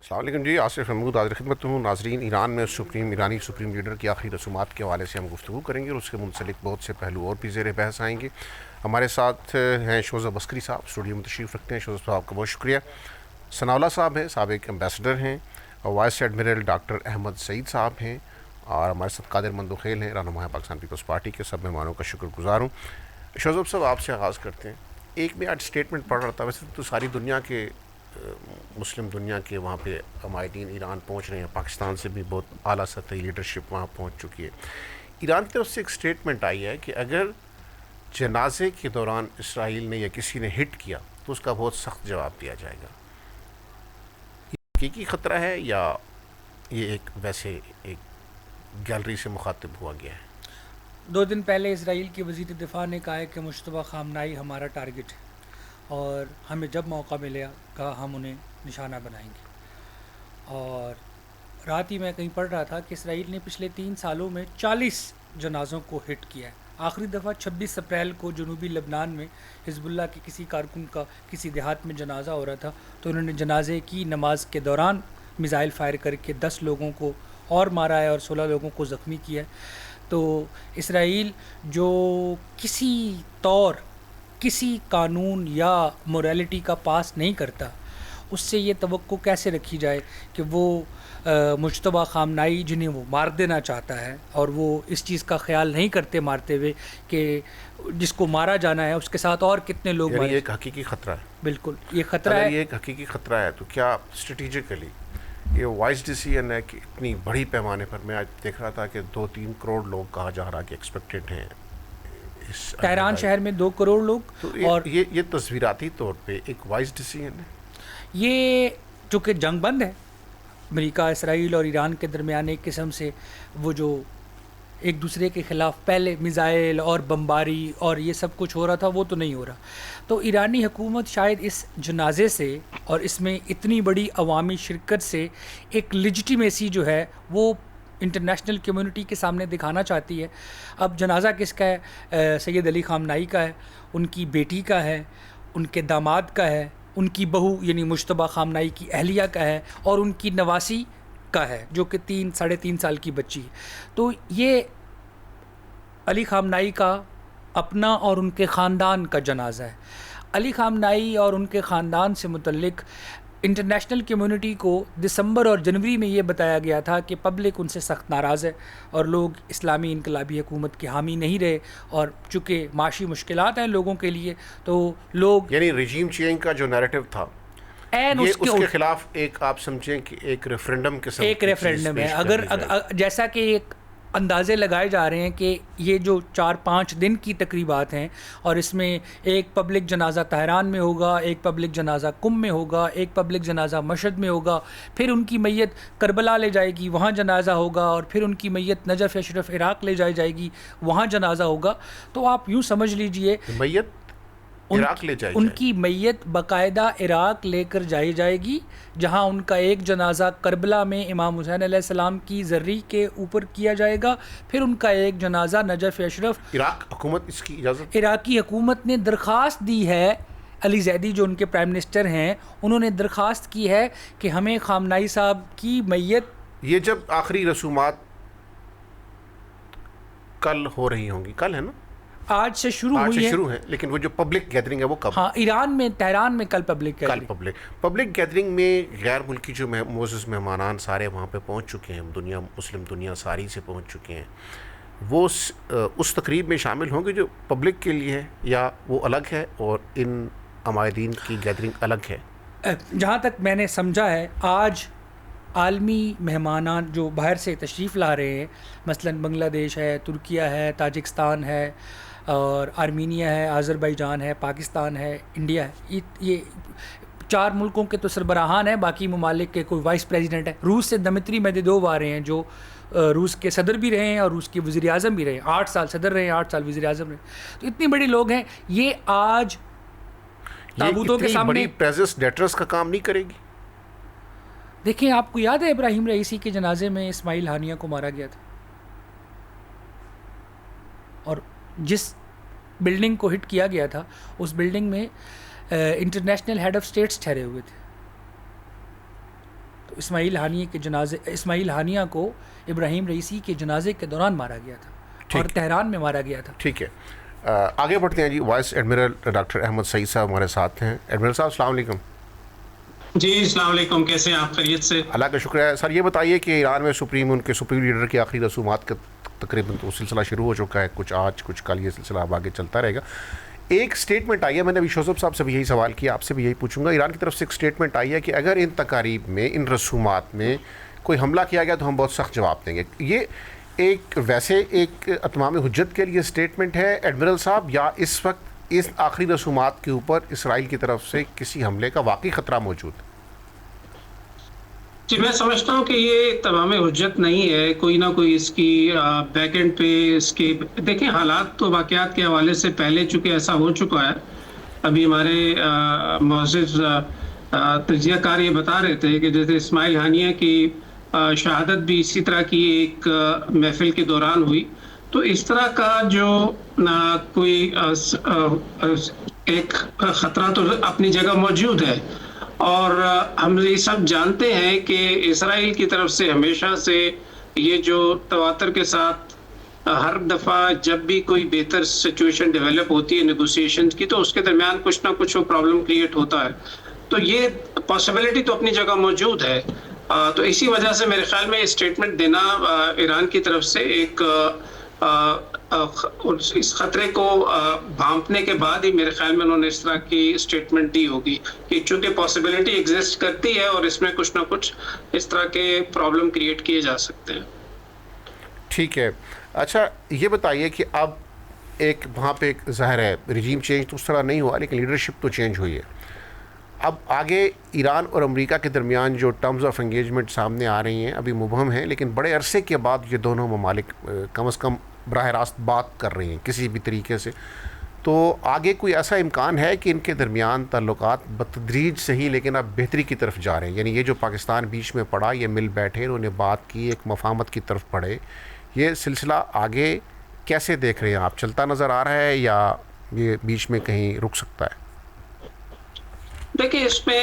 السلام علیکم جی، آصف محمود حاضر خدمت ہوں. ناظرین، ایران میں ایرانی سپریم لیڈر کی آخری رسومات کے حوالے سے ہم گفتگو کریں گے اور اس کے منسلک بہت سے پہلو اور بھی زیر بحث آئیں گے. ہمارے ساتھ ہیں شوزہ بسکری صاحب، اسٹوڈیو میں تشریف رکھتے ہیں. شوزہ صاحب کا بہت شکریہ. ثناءاللہ صاحب ہیں، سابق ایمبیسڈر ہیں. وائس ایڈمرل ڈاکٹر احمد سعید صاحب ہیں، اور ہمارے ساتھ قادر مندوخیل ہیں، رہنما پاکستان پیپلز پارٹی کے. سب مہمانوں کا شکر گزار ہوں. شوزہ صاحب، آپ سے آغاز کرتے ہیں. ایک میں آج اسٹیٹمنٹ پڑھ رہا تھا، ویسے تو ساری دنیا کے مسلم دنیا کے وہاں پہ عمائدین ایران پہنچ رہے ہیں، پاکستان سے بھی بہت اعلیٰ سطحی لیڈرشپ وہاں پہنچ چکی ہے. ایران کی طرف سے ایک اسٹیٹمنٹ آئی ہے کہ اگر جنازے کے دوران اسرائیل نے یا کسی نے ہٹ کیا تو اس کا بہت سخت جواب دیا جائے گا. یہ حقیقی خطرہ ہے یا یہ ویسے ایک گیلری سے مخاطب ہوا گیا ہے؟ 2 دن پہلے اسرائیل کے وزیر دفاع نے کہا ہے کہ مشتبہ خامنائی ہمارا ٹارگٹ ہے اور ہمیں جب موقع ملے گا ہم انہیں نشانہ بنائیں گے. اور رات ہی میں کہیں پڑھ رہا تھا کہ اسرائیل نے پچھلے 3 سالوں میں 40 جنازوں کو ہٹ کیا ہے. آخری دفعہ 26 اپریل کو جنوبی لبنان میں حزب اللہ کے کسی کارکن کا کسی دیہات میں جنازہ ہو رہا تھا، تو انہوں نے جنازے کی نماز کے دوران میزائل فائر کر کے 10 لوگوں کو اور مارا ہے اور 16 لوگوں کو زخمی کیا ہے. تو اسرائیل جو کسی طور کسی قانون یا موریلٹی کا پاس نہیں کرتا، اس سے یہ توقع کیسے رکھی جائے کہ وہ مجتبیٰ خامنائی جنہیں وہ مار دینا چاہتا ہے اور وہ اس چیز کا خیال نہیں کرتے مارتے ہوئے کہ جس کو مارا جانا ہے اس کے ساتھ اور کتنے لوگ یعنی مارے. یہ ایک حقیقی خطرہ ہے. بالکل یہ خطرہ اگر ہے. یہ ایک حقیقی خطرہ ہے تو کیا اسٹریٹجیکلی یہ وائز ڈیسیژن ہے کہ اتنی بڑی پیمانے پر؟ میں آج دیکھ رہا تھا کہ 2-3 کروڑ لوگ کہا جا رہا کہ ایکسپیکٹڈ ہیں اس تہران شہر میں 2 کروڑ لوگ. تو اور یہ تصویراتی طور پہ ایک وائز ڈیسیژن ہے. یہ چونکہ جنگ بند ہے امریکہ اسرائیل اور ایران کے درمیان، ایک قسم سے وہ جو ایک دوسرے کے خلاف پہلے میزائل اور بمباری اور یہ سب کچھ ہو رہا تھا وہ تو نہیں ہو رہا. تو ایرانی حکومت شاید اس جنازے سے اور اس میں اتنی بڑی عوامی شرکت سے ایک لیجیٹیمیسی جو ہے وہ انٹرنیشنل کمیونٹی کے سامنے دکھانا چاہتی ہے. اب جنازہ کس کا ہے؟ سید علی خامنائی کا ہے، ان کی بیٹی کا ہے، ان کے داماد کا ہے، ان کی بہو یعنی مجتبیٰ خامنائی کی اہلیہ کا ہے، اور ان کی نواسی کا ہے جو کہ 3-3.5 سال کی بچی ہے. تو یہ علی خامنائی کا اپنا اور ان کے خاندان کا جنازہ ہے. علی خامنائی اور ان کے خاندان سے متعلق انٹرنیشنل کمیونٹی کو دسمبر اور جنوری میں یہ بتایا گیا تھا کہ پبلک ان سے سخت ناراض ہے اور لوگ اسلامی انقلابی حکومت کے حامی نہیں رہے، اور چونکہ معاشی مشکلات ہیں لوگوں کے لیے تو لوگ یعنی رجیم چینج کا جو نیریٹو تھا این یہ اس کے خلاف ایک آپ سمجھیں کہ ایک ریفرنڈم کے ایک ریفرینڈم ہے. اگر جیسا کہ ایک اندازے لگائے جا رہے ہیں کہ یہ جو 4-5 دن کی تقریبات ہیں اور اس میں ایک پبلک جنازہ طہران میں ہوگا، ایک پبلک جنازہ قم میں ہوگا، ایک پبلک جنازہ مشہد میں ہوگا، پھر ان کی میت کربلا لے جائے گی وہاں جنازہ ہوگا، اور پھر ان کی میت نجف اشرف عراق لے جائے گی وہاں جنازہ ہوگا. تو آپ یوں سمجھ لیجئے میت عراق لے جائے ان کی میت باقاعدہ عراق لے کر جائے گی، جہاں ان کا ایک جنازہ کربلا میں امام حسین علیہ السلام کی زرعی کے اوپر کیا جائے گا، پھر ان کا ایک جنازہ نجف اشرف. عراق حکومت اس کی اجازت؟ عراقی حکومت نے درخواست دی ہے، علی زیدی جو ان کے پرائم منسٹر ہیں انہوں نے درخواست کی ہے کہ ہمیں خامنائی صاحب کی میت. یہ جب آخری رسومات کل ہو رہی ہوں گی، کل ہے نا؟ آج سے شروع ہوئی ہے. شروع ہے، لیکن وہ جو پبلک گیدرنگ ہے وہ کب؟ ہاں ایران میں تہران میں کل پبلک پبلک گیدرنگ میں غیر ملکی جو معزز مہمانان سارے وہاں پہ پہنچ چکے ہیں، مسلم دنیا ساری سے پہنچ چکے ہیں، وہ اس تقریب میں شامل ہوں گے جو پبلک کے لیے ہے، یا وہ الگ ہے اور ان عمائدین کی گیدرنگ الگ ہے؟ جہاں تک میں نے سمجھا ہے آج عالمی مہمانان جو باہر سے تشریف لا رہے ہیں، مثلا بنگلہ دیش ہے، ترکیہ ہے، تاجکستان ہے، اور آرمینیا ہے، آذربائیجان ہے، پاکستان ہے، انڈیا ہے، یہ 4 ملکوں کے تو سربراہان ہیں، باقی ممالک کے کوئی وائس پریزیڈنٹ ہے. روس سے دمتری میدویدوف آ رہے ہیں جو روس کے صدر بھی رہے ہیں اور روس کے وزیر اعظم بھی رہے ہیں، 8 سال صدر رہے ہیں، 8 سال وزیر اعظم رہے. تو اتنے بڑے لوگ ہیں، یہ آج تابوتوں کے سامنے بڑی پریزنس ڈیٹرس کا کام نہیں کرے گی؟ دیکھیں آپ کو یاد ہے ابراہیم رئیسی کے جنازے میں اسماعیل ہانیہ کو مارا گیا تھا، اور جس بلڈنگ کو ہٹ کیا گیا تھا اس بلڈنگ میں انٹرنیشنل ہیڈ آف اسٹیٹس ٹھہرے ہوئے تھے. تو اسماعیل ہانیہ کو ابراہیم رئیسی کے جنازے کے دوران مارا گیا تھا اور تہران میں مارا گیا تھا. ٹھیک ہے, آگے بڑھتے ہیں جی. وائس ایڈمرل ڈاکٹر احمد سعید صاحب ہمارے ساتھ ہیں. ایڈمرل صاحب السلام علیکم. جی السلام علیکم, کیسے ہیں آپ؟ خیریت سے؟ اللہ کا شکر ہے. سر یہ بتائیے کہ ایران میں ان کے سپریم لیڈر کی آخری رسومات کا تقریباً تو سلسلہ شروع ہو چکا ہے, کچھ آج کچھ کل, یہ سلسلہ اب آگے چلتا رہے گا. ایک اسٹیٹمنٹ آئی ہے, میں نے ابھی شوزب صاحب سے بھی یہی سوال کیا, آپ سے بھی یہی پوچھوں گا. ایران کی طرف سے ایک اسٹیٹمنٹ آئی ہے کہ اگر ان تقاریب میں, ان رسومات میں کوئی حملہ کیا گیا تو ہم بہت سخت جواب دیں گے. یہ ایک اتمام حجت کے لیے اسٹیٹمنٹ ہے ایڈمرل صاحب, یا اس وقت اس آخری رسومات کے اوپر اسرائیل کی طرف سے کسی حملے کا واقعی خطرہ موجود ہے؟ جی میں سمجھتا ہوں کہ یہ تمام حجت نہیں ہے, کوئی نہ کوئی اس کی بیک اینڈ پہ اس کے دیکھیں حالات تو واقعات کے حوالے سے پہلے چونکہ ایسا ہو چکا ہے. ابھی ہمارے معزز تجزیہ کار یہ بتا رہے تھے کہ جیسے اسماعیل ہانیہ کی شہادت بھی اسی طرح کی ایک محفل کے دوران ہوئی, تو اس طرح کا جو کوئی ایک خطرہ تو اپنی جگہ موجود ہے. اور ہم یہ سب جانتے ہیں کہ اسرائیل کی طرف سے ہمیشہ سے یہ جو تواتر کے ساتھ ہر دفعہ جب بھی کوئی بہتر سچویشن ڈیولپ ہوتی ہے نیگوسیشنز کی, تو اس کے درمیان کچھ نہ کچھ وہ پرابلم کریٹ ہوتا ہے. تو یہ پاسبلٹی تو اپنی جگہ موجود ہے. تو اسی وجہ سے میرے خیال میں اسٹیٹمنٹ دینا ایران کی طرف سے ایک اس خطرے کو بھانپنے کے بعد ہی میرے خیال میں انہوں نے اس طرح کی اسٹیٹمنٹ دی ہوگی کہ چونکہ پاسبلٹی ایگزسٹ کرتی ہے اور اس میں کچھ نہ کچھ اس طرح کے پرابلم کریٹ کیے جا سکتے ہیں. ٹھیک ہے. اچھا یہ بتائیے کہ اب ایک وہاں پہ ایک ظاہر ہے رجیم چینج تو اس طرح نہیں ہوا, لیکن لیڈرشپ تو چینج ہوئی ہے. اب آگے ایران اور امریکہ کے درمیان جو ٹرمز آف انگیجمنٹ سامنے آ رہی ہیں ابھی مبہم ہیں, لیکن بڑے عرصے کے بعد یہ دونوں ممالک کم از کم براہ راست بات کر رہی ہیں کسی بھی طریقے سے. تو آگے کوئی ایسا امکان ہے کہ ان کے درمیان تعلقات بتدریج صحیح لیکن اب بہتری کی طرف جا رہے ہیں؟ یعنی یہ جو پاکستان بیچ میں پڑا, یہ مل بیٹھے, انہوں نے بات کی, ایک مفاہمت کی طرف پڑھے, یہ سلسلہ آگے کیسے دیکھ رہے ہیں آپ؟ چلتا نظر آ رہا ہے یا یہ بیچ میں کہیں رک سکتا ہے؟ دیکھیں اس میں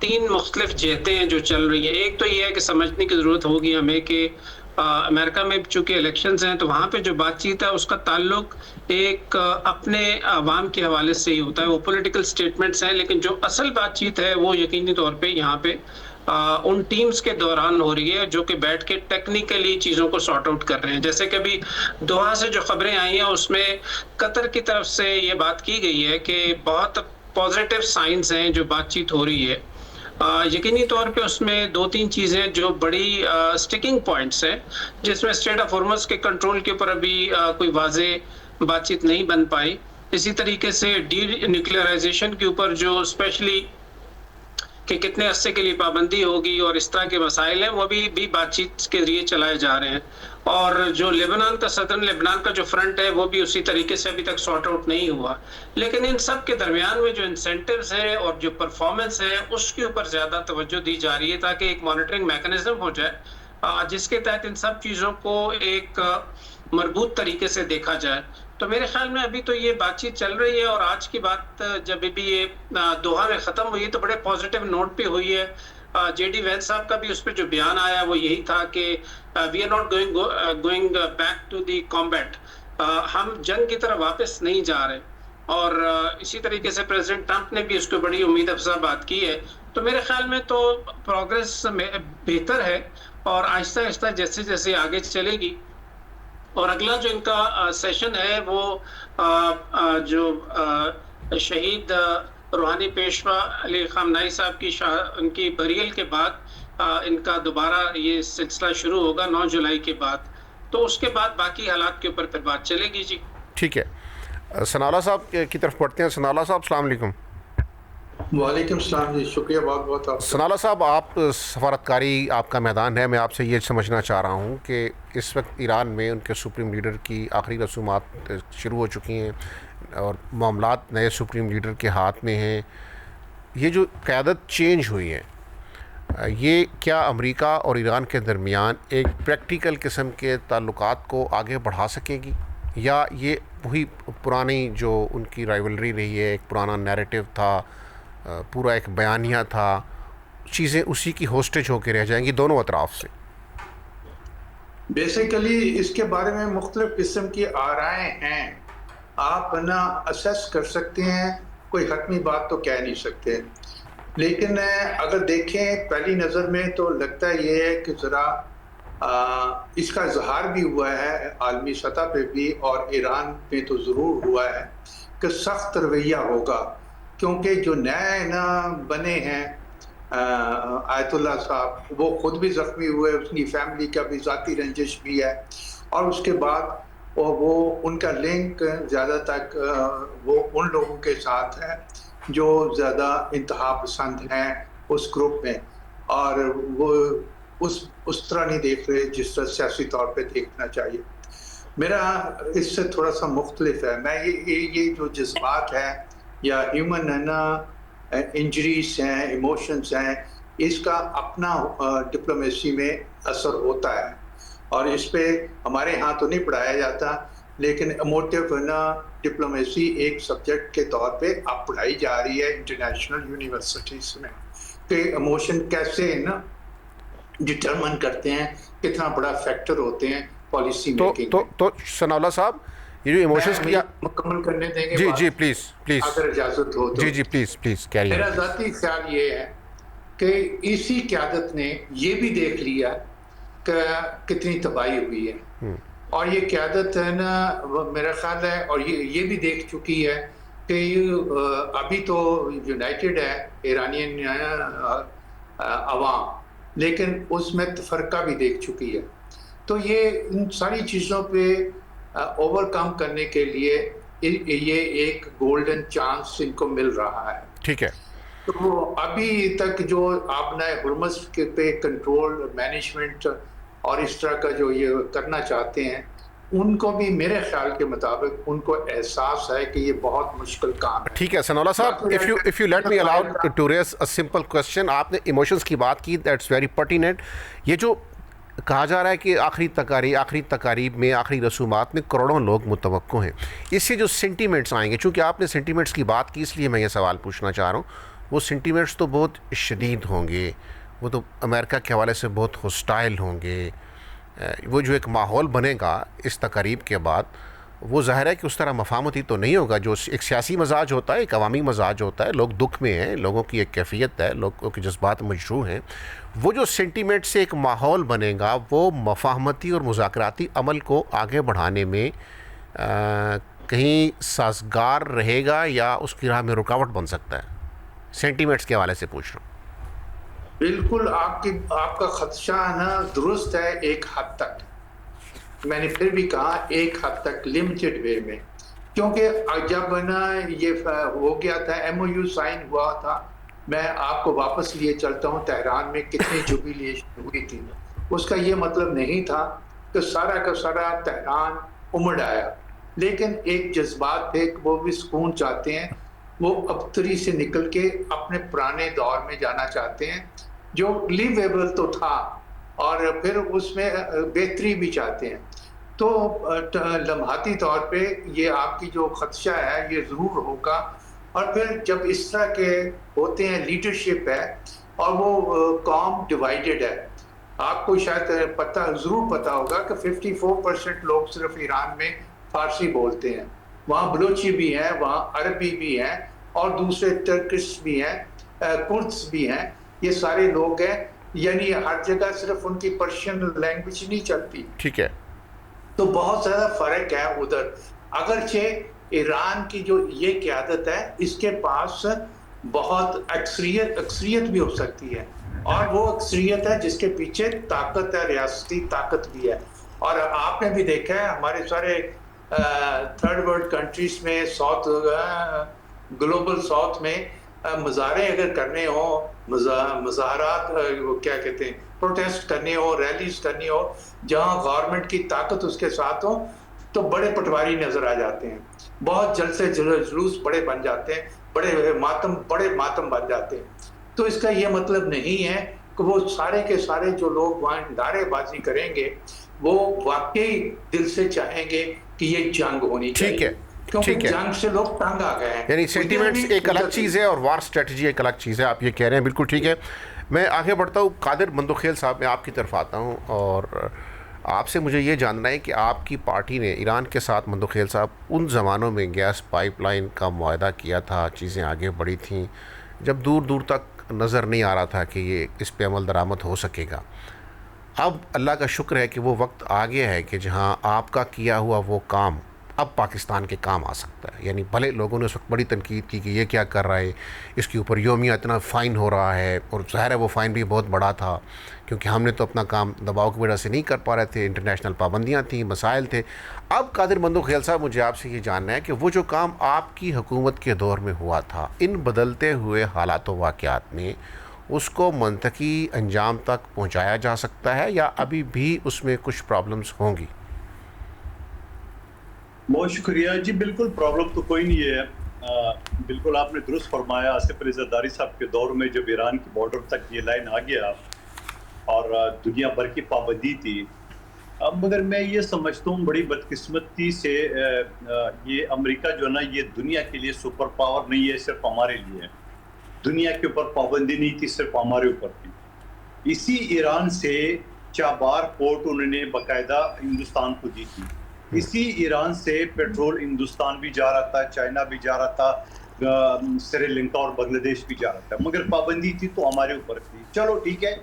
تین مختلف جہتیں ہیں جو چل رہی ہیں. ایک تو یہ ہے کہ سمجھنے کی ضرورت ہوگی ہمیں کہ امریکہ میں چونکہ الیکشنز ہیں تو وہاں پہ جو بات چیت ہے اس کا تعلق ایک اپنے عوام کے حوالے سے ہی ہوتا ہے. وہ پولیٹیکل سٹیٹمنٹس ہیں, لیکن جو اصل بات چیت ہے وہ یقینی طور پہ یہاں پہ ان ٹیمز کے دوران ہو رہی ہے جو کہ بیٹھ کے ٹیکنیکلی چیزوں کو سارٹ آؤٹ کر رہے ہیں. جیسے کہ ابھی دوحہ سے جو خبریں آئی ہیں اس میں قطر کی طرف سے یہ بات کی گئی ہے کہ بہت پازیٹیو سائنز ہیں جو بات چیت ہو رہی ہے. یقینی طور پہ اس میں دو تین چیزیں جو بڑی سٹکنگ پوائنٹس ہیں, جس میں اسٹریٹ آف ہارمز کے کنٹرول کے اوپر ابھی کوئی واضح بات چیت نہیں بن پائی. اسی طریقے سے ڈی نیوکلیئرائزیشن کے اوپر جو اسپیشلی کہ کتنے عرصے کے لیے پابندی ہوگی اور اس طرح کے مسائل ہیں وہ بھی بات چیت کے ذریعے چلائے جا رہے ہیں. اور جو لیبنان کا صدرن لیبنان کا جو فرنٹ ہے وہ بھی اسی طریقے سے ابھی تک سارٹ آؤٹ نہیں ہوا. لیکن ان سب کے درمیان میں جو انسینٹیوز ہیں اور جو پرفارمنس ہے اس کے اوپر زیادہ توجہ دی جا رہی ہے تاکہ ایک مانیٹرنگ میکنزم ہو جائے جس کے تحت ان سب چیزوں کو ایک مربوط طریقے سے دیکھا جائے. تو میرے خیال میں ابھی تو یہ بات چیت چل رہی ہے اور آج کی بات جب بھی یہ دوحہ میں ختم ہوئی تو بڑے پازیٹیو نوٹ پہ ہوئی ہے. جے ڈی وینس صاحب کا بھی اس پہ جو بیان آیا وہ یہی تھا کہ we are not going back to the combat, ہم جنگ کی طرف واپس نہیں جا رہے. اور اسی طریقے سے پریزیڈنٹ ٹرمپ نے بھی اس کو بڑی امید افزا بات کی ہے. تو میرے خیال میں تو پروگریس بہتر ہے اور آہستہ آہستہ جیسے جیسے آگے چلے گی. اور اگلا جو ان کا سیشن ہے وہ جو شہید روحانی پیشوا علی خامنہئی صاحب کی ان کی بریل کے بعد ان کا دوبارہ یہ سلسلہ شروع ہوگا 9 جولائی کے بعد. تو اس کے بعد باقی حالات کے اوپر پھر بات چلے گی. جی ٹھیک ہے. ثناءاللہ صاحب کی طرف پڑھتے ہیں. ثناءاللہ صاحب السلام علیکم. وعلیکم السلام جی, شکریہ بہت بہت آپ. ثناءاللہ صاحب آپ سفارتکاری آپ کا میدان ہے, میں آپ سے یہ سمجھنا چاہ رہا ہوں کہ اس وقت ایران میں ان کے سپریم لیڈر کی آخری رسومات شروع ہو چکی ہیں اور معاملات نئے سپریم لیڈر کے ہاتھ میں ہیں. یہ جو قیادت چینج ہوئی ہے یہ کیا امریکہ اور ایران کے درمیان ایک پریکٹیکل قسم کے تعلقات کو آگے بڑھا سکے گی, یا یہ وہی پرانی جو ان کی رائیولری رہی ہے, ایک پرانا نیریٹو تھا, پورا ایک بیانیہ تھا, چیزیں اسی کی ہوسٹیج ہو کے رہ جائیں گی دونوں اطراف سے؟ بیسیکلی اس کے بارے میں مختلف قسم کی آرائیں ہیں، آپ نا اسیس کر سکتے ہیں، کوئی حتمی بات تو کہہ نہیں سکتے، لیکن اگر دیکھیں پہلی نظر میں تو لگتا یہ ہے کہ ذرا اس کا اظہار بھی ہوا ہے عالمی سطح پہ بھی اور ایران میں تو ضرور ہوا ہے کہ سخت رویہ ہوگا، کیونکہ جو نئے نا بنے ہیں آیت اللہ صاحب وہ خود بھی زخمی ہوئے، اس کی فیملی کا بھی ذاتی رنجش بھی ہے، اور اس کے بعد وہ ان کا لنک زیادہ تک وہ ان لوگوں کے ساتھ ہے جو زیادہ انتہا پسند ہیں اس گروپ میں، اور وہ اس طرح نہیں دیکھ رہے جس طرح سیاسی طور پہ دیکھنا چاہیے۔ میرا اس سے تھوڑا سا مختلف ہے، میں یہ جو جذبات ہیں یا ہیومن ہے نا انجریز ہیں، ایموشنز ہیں، اس کا اپنا ڈپلومیسی میں اثر ہوتا ہے، اور اس پہ ہمارے ہاں تو نہیں پڑھایا جاتا، لیکن ایموٹیو نا ڈپلومیسی ایک سبجیکٹ کے طور پہ اب پڑھائی جا رہی ہے انٹرنیشنل یونیورسٹیز میں کہ ایموشن کیسے نا ڈٹرمن کرتے ہیں، کتنا بڑا فیکٹر ہوتے ہیں پالیسی میکنگ میں۔ تو ثناء اللہ صاحب یہ جو ایموشنز کیا مکمل کرنے دیں گے؟ جی پلیز اگر اجازت ہو تو جی پلیز کیری آن۔ میرا ذاتی خیال یہ ہے کہ اسی قیادت نے یہ بھی دیکھ لیا کہ کتنی تباہی ہوئی ہے، اور یہ قیادت ہے نا میرا خیال ہے، اور یہ بھی دیکھ چکی ہے کہ ابھی تو یونائٹڈ ہے ایرانین عوام، لیکن اس میں تفرقہ بھی دیکھ چکی ہے، تو یہ ان ساری چیزوں پہ اوور کم کرنے کے لیے یہ ایک گولڈن چانس ان کو مل رہا ہے۔ ٹھیک ہے، تو ابھی تک جو آپ نے ہرمز کے پہ کنٹرول مینجمنٹ اور اس طرح کا جو یہ کرنا چاہتے ہیں، ان کو بھی میرے خیال کے مطابق ان کو احساس ہے کہ یہ بہت مشکل کام ہے۔ ٹھیک ہے ثناء اللہ صاحب، if you let me allow to raise a simple question، آپ نے ایموشنز کی بات کی، that's very pertinent۔ یہ جو کہا جا رہا ہے کہ آخری تقاریب میں، آخری رسومات میں کروڑوں لوگ متوقع ہیں، اس سے جو سینٹیمنٹس آئیں گے، چونکہ آپ نے سینٹیمنٹس کی بات کی اس لیے میں یہ سوال پوچھنا چاہ رہا ہوں، وہ سینٹیمنٹس تو بہت شدید ہوں گے، وہ تو امریکہ کے حوالے سے بہت ہوسٹائل ہوں گے، وہ جو ایک ماحول بنے گا اس تقاریب کے بعد، وہ ظاہر ہے کہ اس طرح مفاہمتی تو نہیں ہوگا، جو ایک سیاسی مزاج ہوتا ہے، ایک عوامی مزاج ہوتا ہے، لوگ دکھ میں ہیں، لوگوں کی ایک کیفیت ہے، لوگوں کے جذبات مجروح ہیں، وہ جو سینٹیمنٹ سے ایک ماحول بنے گا وہ مفاہمتی اور مذاکراتی عمل کو آگے بڑھانے میں کہیں سازگار رہے گا یا اس کی راہ میں رکاوٹ بن سکتا ہے؟ سینٹیمنٹس کے حوالے سے پوچھ رہا ہوں۔ بالکل آپ کا خدشہ نا درست ہے ایک حد تک، میں نے پھر بھی کہا ایک حد تک لمیٹڈ وے میں، کیونکہ جب نا یہ ہو گیا تھا ایم او یو سائن ہوا تھا، میں آپ کو واپس لیے چلتا ہوں تہران میں کتنی جوبیلیشن ہوئی تھی، اس کا یہ مطلب نہیں تھا کہ سارا کا سارا تہران امڑ آیا، لیکن ایک جذبات تھے کہ وہ بھی سکون چاہتے ہیں، وہ ابتری سے نکل کے اپنے پرانے دور میں جانا چاہتے ہیں جو لیویبل تو تھا، اور پھر اس میں بہتری بھی چاہتے ہیں۔ تو لمحاتی طور پہ یہ آپ کی جو خدشہ ہے یہ ضرور ہوگا، اور پھر جب اس طرح کے ہوتے ہیں لیڈرشپ ہے اور وہ قوم ڈیوائیڈڈ ہے، آپ کو شاید ضرور پتہ ہوگا کہ 54% لوگ صرف ایران میں فارسی بولتے ہیں، وہاں بلوچی بھی ہیں، وہاں عربی بھی ہیں، اور دوسرے ٹرکش بھی ہیں، کردس بھی ہیں، یہ سارے لوگ ہیں، یعنی ہر جگہ صرف ان کی پرشین لینگویج نہیں چلتی۔ ٹھیک ہے، تو بہت زیادہ فرق ہے ادھر، اگرچہ ایران کی جو یہ قیادت ہے اس کے پاس بہت اکثریت بھی ہو سکتی ہے، اور وہ اکثریت ہے جس کے پیچھے طاقت ہے، ریاستی طاقت بھی ہے، اور آپ نے بھی دیکھا ہے ہمارے سارے تھرڈ ورلڈ کنٹریز میں، ساؤتھ گلوبل ساؤتھ میں مظاہرے اگر کرنے ہوں، مظاہرات وہ کیا کہتے ہیں، پروٹیسٹ کرنے ہو، ریلیز کرنی ہو، جہاں گورنمنٹ کی طاقت اس کے ساتھ ہو، تو بڑے پٹواری نظر آ جاتے ہیں، بہت جلد سے جلوس بڑے بن جاتے ہیں، بڑے ماتم بن جاتے ہیں۔ تو اس کا یہ مطلب نہیں ہے کہ وہ سارے کے سارے جو لوگ وہاں نعرے بازی کریں گے وہ واقعی دل سے چاہیں گے کہ یہ جنگ ہونی چاہیے۔ ٹھیک ہے، کیونکہ جنگ سے لوگ تنگ آ گئے ہیں، یعنی سینٹیمنٹس ایک الگ چیز ہے اور وار اسٹریٹجی ایک الگ چیز ہے، آپ یہ کہہ رہے ہیں، بالکل ٹھیک ہے۔ میں آگے بڑھتا ہوں. قادر مندوخیل صاحب, میں آپ کی طرف آتا ہوں اور آپ سے مجھے یہ جاننا ہے کہ آپ کی پارٹی نے ایران کے ساتھ, مندوخیل صاحب, ان زمانوں میں گیس پائپ لائن کا معاہدہ کیا تھا, چیزیں آگے بڑھی تھیں جب دور دور تک نظر نہیں آ رہا تھا کہ یہ اس پہ عمل درآمد ہو سکے گا. اب اللہ کا شکر ہے کہ وہ وقت آ گیا ہے کہ جہاں آپ کا کیا ہوا وہ کام اب پاکستان کے کام آ سکتا ہے. یعنی بھلے لوگوں نے اس وقت بڑی تنقید کی کہ یہ کیا کر رہا ہے, اس کے اوپر یومیہ اتنا فائن ہو رہا ہے, اور ظاہر ہے وہ فائن بھی بہت بڑا تھا کیونکہ ہم نے تو اپنا کام دباؤ کی وجہ سے نہیں کر پا رہے تھے, انٹرنیشنل پابندیاں تھیں, مسائل تھے. اب قادر مندوخیل صاحب, مجھے آپ سے یہ جاننا ہے کہ وہ جو کام آپ کی حکومت کے دور میں ہوا تھا, ان بدلتے ہوئے حالات و واقعات میں اس کو منطقی انجام تک پہنچایا جا سکتا ہے یا ابھی بھی اس میں کچھ پرابلمز ہوں گی؟ بہت شکریہ جی. بالکل پرابلم تو کوئی نہیں ہے. بالکل آپ نے درست فرمایا. آصف علی زرداری صاحب کے دور میں جب ایران کی بارڈر تک یہ لائن آ گیا اور دنیا بھر کی پابندی تھی, مگر میں یہ سمجھتا ہوں بڑی بدقسمتی سے یہ امریکہ جو ہے نا, یہ دنیا کے لیے سپر پاور نہیں ہے, صرف ہمارے لیے. دنیا کے اوپر پابندی نہیں تھی, صرف ہمارے اوپر تھی. اسی ایران سے چابہار پورٹ انہوں نے باقاعدہ ہندوستان کو دی تھی. اسی ایران سے پیٹرول ہندوستان بھی جا رہا تھا, چائنا بھی جا رہا تھا, سری لنکا اور بنگلہ دیش بھی جا رہا تھا, مگر پابندی تھی تو ہمارے اوپر تھی. چلو ٹھیک ہے,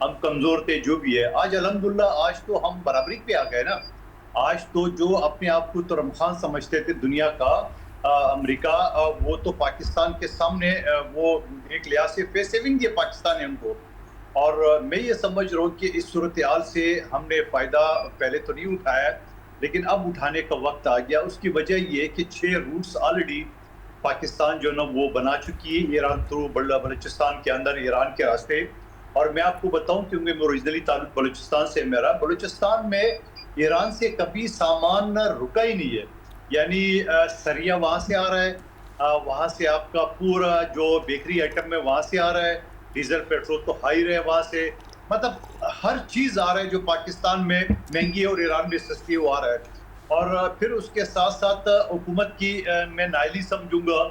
ہم کمزور تھے, جو بھی ہے. آج الحمدللہ آج تو ہم برابری پہ آ گئے نا. آج تو جو اپنے آپ کو ترم خان سمجھتے تھے دنیا کا, امریکہ, وہ تو پاکستان کے سامنے وہ ایک لحاظ سے فیس سیونگ دیا پاکستان نے ان کو. اور میں یہ سمجھ رہا ہوں کہ اس صورتحال سے ہم نے فائدہ پہلے تو نہیں اٹھایا, لیکن اب اٹھانے کا وقت آ گیا. اس کی وجہ یہ کہ 6 روٹس آلریڈی پاکستان جو ہے نا وہ بنا چکی ہے ایران تھرو بلوچستان کے اندر, ایران کے راستے. اور میں آپ کو بتاؤں کیونکہ میں اوریجنلی تعلق بلوچستان سے میرا, بلوچستان میں ایران سے کبھی سامان رکا ہی نہیں ہے. یعنی سریا وہاں سے آ رہا ہے, وہاں سے آپ کا پورا جو بیکری آئٹم ہے وہاں سے آ رہا ہے, ڈیزل پیٹرول تو ہائی رہے وہاں سے, مطلب ہر چیز آ رہا ہے جو پاکستان میں مہنگی ہے اور ایران میں سستی وہ آ رہا ہے. اور پھر اس کے ساتھ ساتھ حکومت کی میں نائلی سمجھوں گا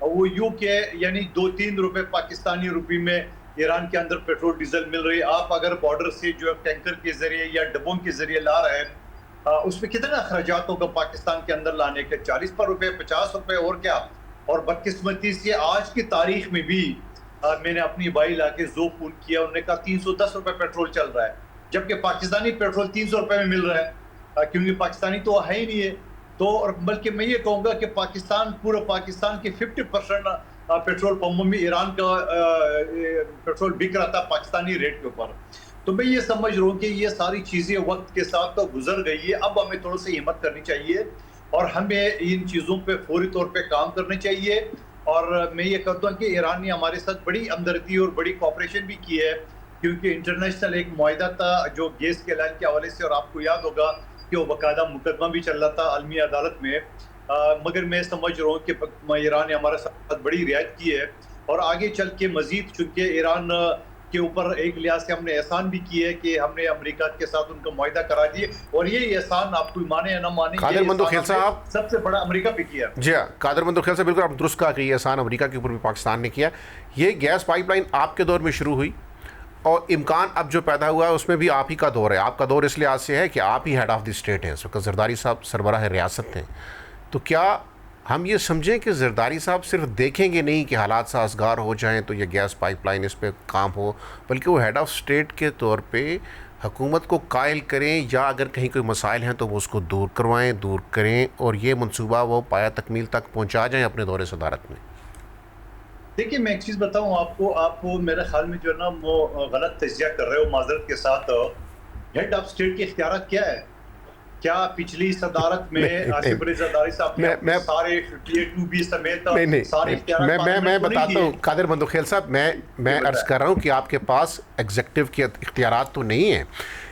وہ یوں کہ یعنی 2-3 روپے پاکستانی روپی میں ایران کے اندر پیٹرول ڈیزل مل رہی ہے. آپ اگر بارڈر سے جو ٹینکر کے ذریعے یا ڈبوں کے ذریعے لا رہے ہیں, اس میں کتنے اخراجات ہوگا پاکستان کے اندر لانے کے, 40 روپے 50 روپے اور کیا. اور بدقسمتی سے آج کی تاریخ میں بھی میں نے اپنی بھائی لا کے زو فون کیا, انہوں نے کہا 310 روپے پیٹرول چل رہا ہے, جبکہ پاکستانی پیٹرول 300 روپے میں مل رہا ہے, کیونکہ پاکستانی تو ہے ہی نہیں ہے. تو بلکہ میں یہ کہوں گا کہ پاکستان, پورا پاکستان کے 50% پیٹرول پمپوں میں ایران کا پیٹرول بک رہا تھا پاکستانی ریٹ کے اوپر. تو میں یہ سمجھ رہا ہوں کہ یہ ساری چیزیں وقت کے ساتھ تو گزر گئی ہے. اب ہمیں تھوڑا سی ہمت کرنی چاہیے اور ہمیں ان چیزوں پہ فوری طور پہ کام کرنے چاہیے. اور میں یہ کہتا ہوں کہ ایران نے ہمارے ساتھ بڑی ہمدردی اور بڑی کوآپریشن بھی کی ہے, کیونکہ انٹرنیشنل ایک معاہدہ تھا جو گیس کے لائن کے حوالے سے, اور آپ کو یاد ہوگا کہ وہ باقاعدہ مقدمہ بھی چل رہا تھا عالمی عدالت میں. مگر میں سمجھ رہا ہوں کہ ایران نے ہمارے ساتھ بڑی رعایت کی ہے, اور آگے چل کے مزید, چونکہ ایران کے اوپر ایک لحاظ سے ہم نے احسان بھی کی ہے کہ ہم نے امریکہ کے ساتھ ان کا معاہدہ کرا دیے, اور یہ احسان آپ کو مانے یا نہ مانے, قادر مندوخیل صاحب سب سے بڑا امریکہ پہ کیا. جی ہاں, قادر مندوخیل صاحب بالکل آپ درست کہا کہ یہ احسان امریکہ کے اوپر بھی پاکستان نے کیا. یہ گیس پائپ لائن آپ کے دور میں شروع ہوئی, اور امکان اب جو پیدا ہوا ہے اس میں بھی آپ ہی کا دور ہے. آپ کا دور اس لحاظ سے ہے کہ آپ he had of the state ہیں, اس وقت زرداری صاحب سربراہ ریاست ہیں. تو کیا ہم یہ سمجھیں کہ زرداری صاحب صرف دیکھیں گے نہیں کہ حالات سازگار ہو جائیں تو یہ گیس پائپ لائن اس پہ کام ہو, بلکہ وہ ہیڈ آف اسٹیٹ کے طور پہ حکومت کو قائل کریں, یا اگر کہیں کوئی مسائل ہیں تو وہ اس کو دور کروائیں, دور کریں, اور یہ منصوبہ وہ پایہ تکمیل تک پہنچا جائیں اپنے دور صدارت میں؟ دیکھیے میں ایک چیز بتاؤں آپ کو میرے خیال میں جو ہے نا وہ غلط تجزیہ کر رہے ہو معذرت کے ساتھ. ہیڈ آف اسٹیٹ کے اختیارات کیا ہے؟ کیا پچھلی صدارت میں آصف علی زرداری صاحب نے سارے 2B سمیت سارے اختیارات؟ میں بتاتا ہوں قادر مندوخیل صاحب, میں عرض کر رہا ہوں کہ آپ کے پاس ایگزیکٹو کے اختیارات تو نہیں ہیں,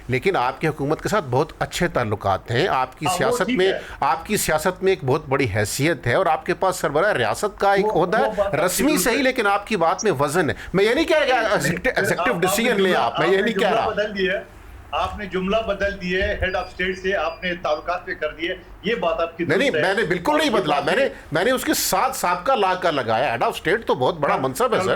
لیکن آپ کی حکومت کے ساتھ بہت اچھے تعلقات ہیں. آپ کی سیاست میں ایک بہت بڑی حیثیت ہے, اور آپ کے پاس سربراہ ریاست کا ایک عہدہ ہے, رسمی صحیح, لیکن آپ کی بات میں وزن ہے. میں یہ نہیں کہہ رہا ایگزیکٹو ڈیسیژن لیں آپ, میں یہ نہیں کہہ رہا. آپ نے جملہ بدل دیے, ہیڈ آف اسٹیٹ سے آپ نے تعلقات پہ کر دیے, یہ بات آپ کی نہیں, میں نے بالکل نہیں بدلا. میں نے اس کے ساتھ سابقہ لا کر لگایا. ہیڈ آف اسٹیٹ تو بہت بڑا منصب ہے سر.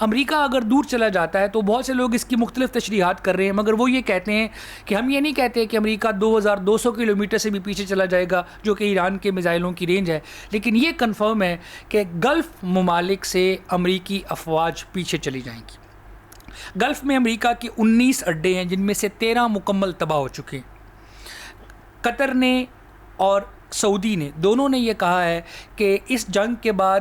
امریکہ اگر دور چلا جاتا ہے تو بہت سے لوگ اس کی مختلف تشریحات کر رہے ہیں، مگر وہ یہ کہتے ہیں کہ ہم یہ نہیں کہتے کہ امریکہ 2200 کلومیٹر سے بھی پیچھے چلا جائے گا جو کہ ایران کے میزائلوں کی رینج ہے، لیکن یہ کنفرم ہے کہ گلف ممالک سے امریکی افواج پیچھے چلی جائیں گی۔ گلف میں امریکہ کے 19 اڈے ہیں جن میں سے 13 مکمل تباہ ہو چکے ہیں۔ قطر نے اور سعودی نے دونوں نے یہ کہا ہے کہ اس جنگ کے بعد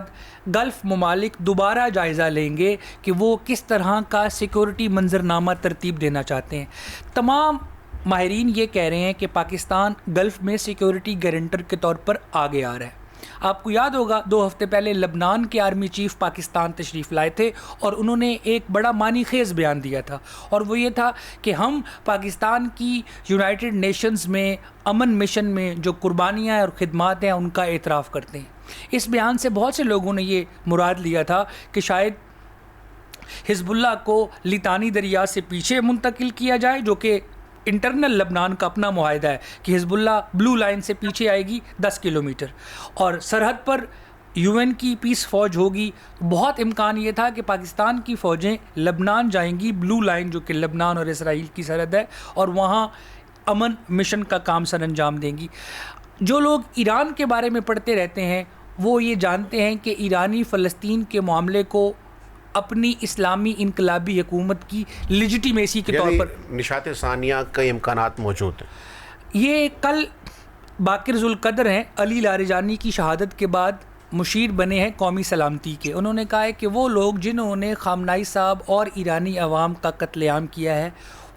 گلف ممالک دوبارہ جائزہ لیں گے کہ وہ کس طرح کا سیکورٹی منظرنامہ ترتیب دینا چاہتے ہیں۔ تمام ماہرین یہ کہہ رہے ہیں کہ پاکستان گلف میں سیکورٹی گارنٹر کے طور پر آگے آ رہا ہے۔ آپ کو یاد ہوگا 2 ہفتے پہلے لبنان کے آرمی چیف پاکستان تشریف لائے تھے اور انہوں نے ایک بڑا معنی خیز بیان دیا تھا، اور وہ یہ تھا کہ ہم پاکستان کی یونائٹڈ نیشنز میں امن مشن میں جو قربانیاں اور خدمات ہیں ان کا اعتراف کرتے ہیں۔ اس بیان سے بہت سے لوگوں نے یہ مراد لیا تھا کہ شاید حزب اللہ کو لیتانی دریا سے پیچھے منتقل کیا جائے، جو کہ انٹرنل لبنان کا اپنا معاہدہ ہے کہ حزب اللہ بلو لائن سے پیچھے آئے گی 10 کلومیٹر، اور سرحد پر UN کی پیس فوج ہوگی۔ بہت امکان یہ تھا کہ پاکستان کی فوجیں لبنان جائیں گی، بلو لائن جو کہ لبنان اور اسرائیل کی سرحد ہے، اور وہاں امن مشن کا کام سر انجام دیں گی۔ جو لوگ ایران کے بارے میں پڑھتے رہتے ہیں وہ یہ جانتے ہیں کہ ایرانی فلسطین کے معاملے کو اپنی اسلامی انقلابی حکومت کی لیجیٹیمیسی کے طور پر نشاط ثانیہ کئی امکانات موجود ہیں۔ یہ کل باقر ذوالقدر ہیں، علی لاریجانی کی شہادت کے بعد مشیر بنے ہیں قومی سلامتی کے۔ انہوں نے کہا ہے کہ وہ لوگ جنہوں نے خامنائی صاحب اور ایرانی عوام کا قتل عام کیا ہے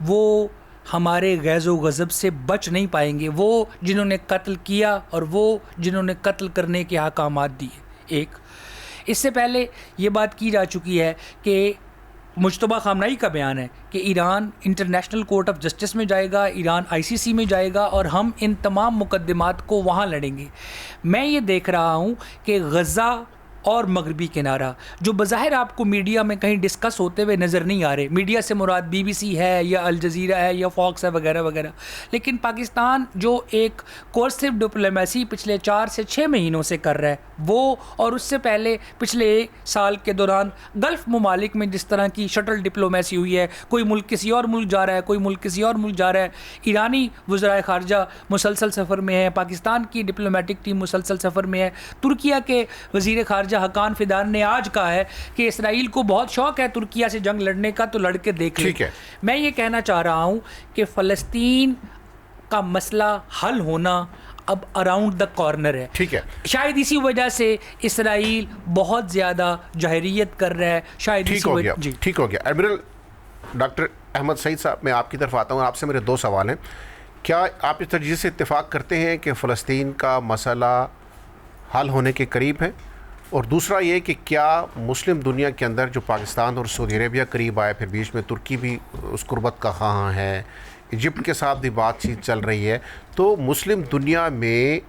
وہ ہمارے غیظ و غضب سے بچ نہیں پائیں گے، وہ جنہوں نے قتل کیا اور وہ جنہوں نے قتل کرنے کے احکامات دیے۔ ایک اس سے پہلے یہ بات کی جا چکی ہے کہ مجتبیٰ خامنائی کا بیان ہے کہ Iran international court of justice میں جائے گا، ایران ICC میں جائے گا، اور ہم ان تمام مقدمات کو وہاں لڑیں گے۔ میں یہ دیکھ رہا ہوں کہ غزہ اور مغربی کنارہ جو بظاہر آپ کو میڈیا میں کہیں ڈسکس ہوتے ہوئے نظر نہیں آ رہے، میڈیا سے مراد BBC ہے یا الجزیرہ ہے یا فاکس ہے وغیرہ وغیرہ، لیکن پاکستان جو ایک کورسو ڈپلومیسی پچھلے 4 سے 6 مہینوں سے کر رہا ہے وہ، اور اس سے پہلے پچھلے 1 سال کے دوران گلف ممالک میں جس طرح کی شٹل ڈپلومیسی ہوئی ہے، کوئی ملک کسی اور ملک جا رہا ہے، کوئی ملک کسی اور ملک جا رہا ہے، ایرانی وزرائے خارجہ مسلسل سفر میں ہے، پاکستان کی ڈپلومیٹک ٹیم مسلسل سفر میں ہے۔ ترکیہ کے وزیر خارجہ حقان فیدان نے آج کہا ہے کہ اسرائیل کو بہت شوق ہے ترکیہ سے جنگ لڑنے کا، تو لڑ کے دیکھ لیں۔ میں یہ کہنا چاہ رہا ہوں کہ فلسطین کا مسئلہ حل ہونا اب اراؤنڈ دا کارنر ہے۔ ٹھیک ہے، شاید اسی وجہ سے اسرائیل بہت زیادہ جہریت کر رہا ہے، شاید ٹھیک ہو گیا، ٹھیک ہو گیا۔ ایڈمرل ڈاکٹر احمد سعید صاحب، میں آپ کی طرف آتا ہوں، آپ سے میرے 2 سوال ہیں۔ کیا آپ اس تجزیے سے اتفاق کرتے ہیں کہ فلسطین کا مسئلہ حل ہونے کے قریب ہے؟ اور دوسرا یہ کہ کیا مسلم دنیا کے اندر جو پاکستان اور سعودی عربیہ قریب آئے، پھر بیچ میں ترکی بھی اس قربت کا خواہاں ہے، ایجپٹ کے ساتھ بھی بات چیت چل رہی ہے، تو مسلم دنیا میں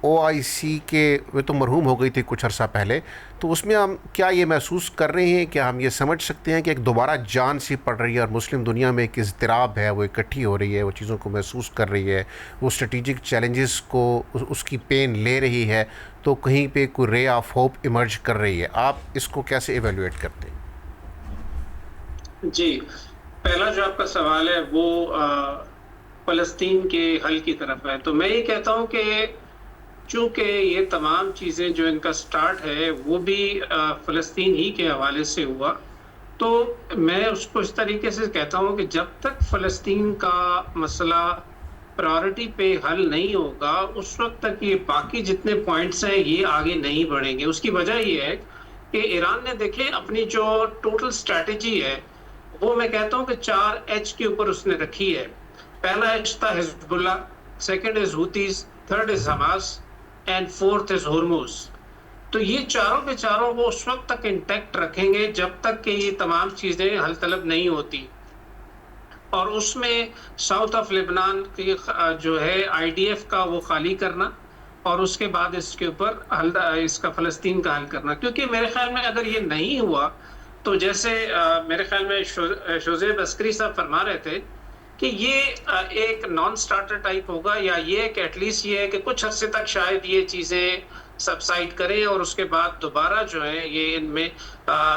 OIC کے وہ تو مرحوم ہو گئی تھی کچھ عرصہ پہلے، تو اس میں ہم کیا یہ محسوس کر رہے ہیں کہ ہم یہ سمجھ سکتے ہیں کہ ایک دوبارہ جان سی پڑ رہی ہے اور مسلم دنیا میں ایک اضطراب ہے، وہ اکٹھی ہو رہی ہے، وہ چیزوں کو محسوس کر رہی ہے، وہ اسٹریٹجک چیلنجز کو اس کی پین لے رہی ہے، تو کہیں پہ کوئی رے آف ہوپ ایمرج کر رہی ہے؟ آپ اس کو کیسے ایویلویٹ کرتے ہیں؟ جی، پہلا جو آپ کا سوال ہے وہ فلسطین کے حل کی طرف ہے، تو میں یہ کہتا ہوں کہ چونکہ یہ تمام چیزیں جو ان کا سٹارٹ ہے وہ بھی فلسطین ہی کے حوالے سے ہوا، تو میں اس کو اس طریقے سے کہتا ہوں کہ جب تک فلسطین کا مسئلہ پرائورٹی پہ حل نہیں ہوگا اس وقت تک یہ باقی جتنے پوائنٹس ہیں یہ آگے نہیں بڑھیں گے۔ اس کی وجہ یہ ہے کہ ایران نے دیکھیں اپنی جو ٹوٹل اسٹریٹجی ہے وہ میں کہتا ہوں کہ 4H کے اوپر اس نے رکھی ہے۔ پہلا H تھا Hezbollah, second is Houthis, third is Hamas and fourth is Hormuz. تو یہ چاروں کے چاروں وہ اس وقت تک انٹیکٹ رکھیں گے جب تک کہ یہ تمام چیزیں حل طلب نہیں ہوتی، اور اس میں ساؤتھ آف لبنان کی جو ہے IDF کا وہ خالی کرنا، اور اس کے بعد اس کے اوپر اس کا فلسطین کا حل کرنا، کیونکہ میرے خیال میں اگر یہ نہیں ہوا تو جیسے میرے خیال میں شوزیب عسکری صاحب فرما رہے تھے کہ یہ ایک نان سٹارٹر ٹائپ ہوگا، یا یہ کہ ایٹ لیسٹ یہ ہے کہ کچھ عرصے تک شاید یہ چیزیں سبسائڈ کریں اور اس کے بعد دوبارہ جو ہے یہ ان میں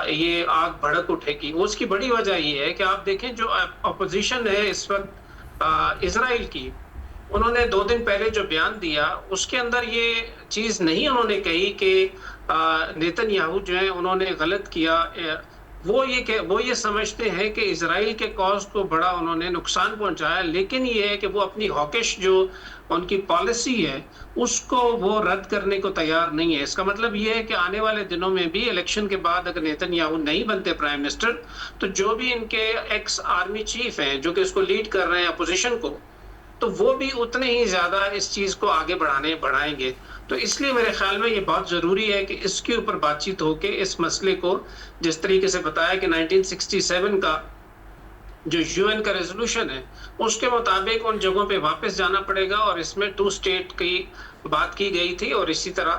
یہ آگ بھڑک اٹھے گی. اس کی بڑی وجہ یہ ہے کہ آپ دیکھیں جو اپوزیشن ہے اس وقت اسرائیل کی, انہوں نے 2 دن پہلے جو بیان دیا اس کے اندر یہ چیز نہیں انہوں نے کہی کہ نیتن یاہو جو ہیں انہوں نے غلط کیا. وہ یہ سمجھتے ہیں کہ اسرائیل کے کاز کو بڑا انہوں نے نقصان پہنچایا, لیکن یہ ہے کہ وہ اپنی ہاکش جو ان کی پالیسی ہے اس کو وہ رد کرنے کو تیار نہیں ہے. اس کا مطلب یہ ہے کہ آنے والے دنوں میں بھی الیکشن کے بعد اگر نیتن یاہو نہیں بنتے پرائم منسٹر, تو جو بھی ان کے ایکس آرمی چیف ہیں جو کہ اس کو لیڈ کر رہے ہیں اپوزیشن کو, تو وہ بھی اتنے ہی زیادہ اس چیز کو آگے بڑھائیں گے. تو اس لیے میرے خیال میں یہ بہت ضروری ہے کہ اس کے اوپر بات چیت ہو کے اس مسئلے کو جس طریقے سے بتایا کہ 1967 کا جو UN کا ریزولوشن ہے اس کے مطابق ان جگہوں پہ واپس جانا پڑے گا, اور اس میں 2 اسٹیٹ کی بات کی گئی تھی, اور اسی طرح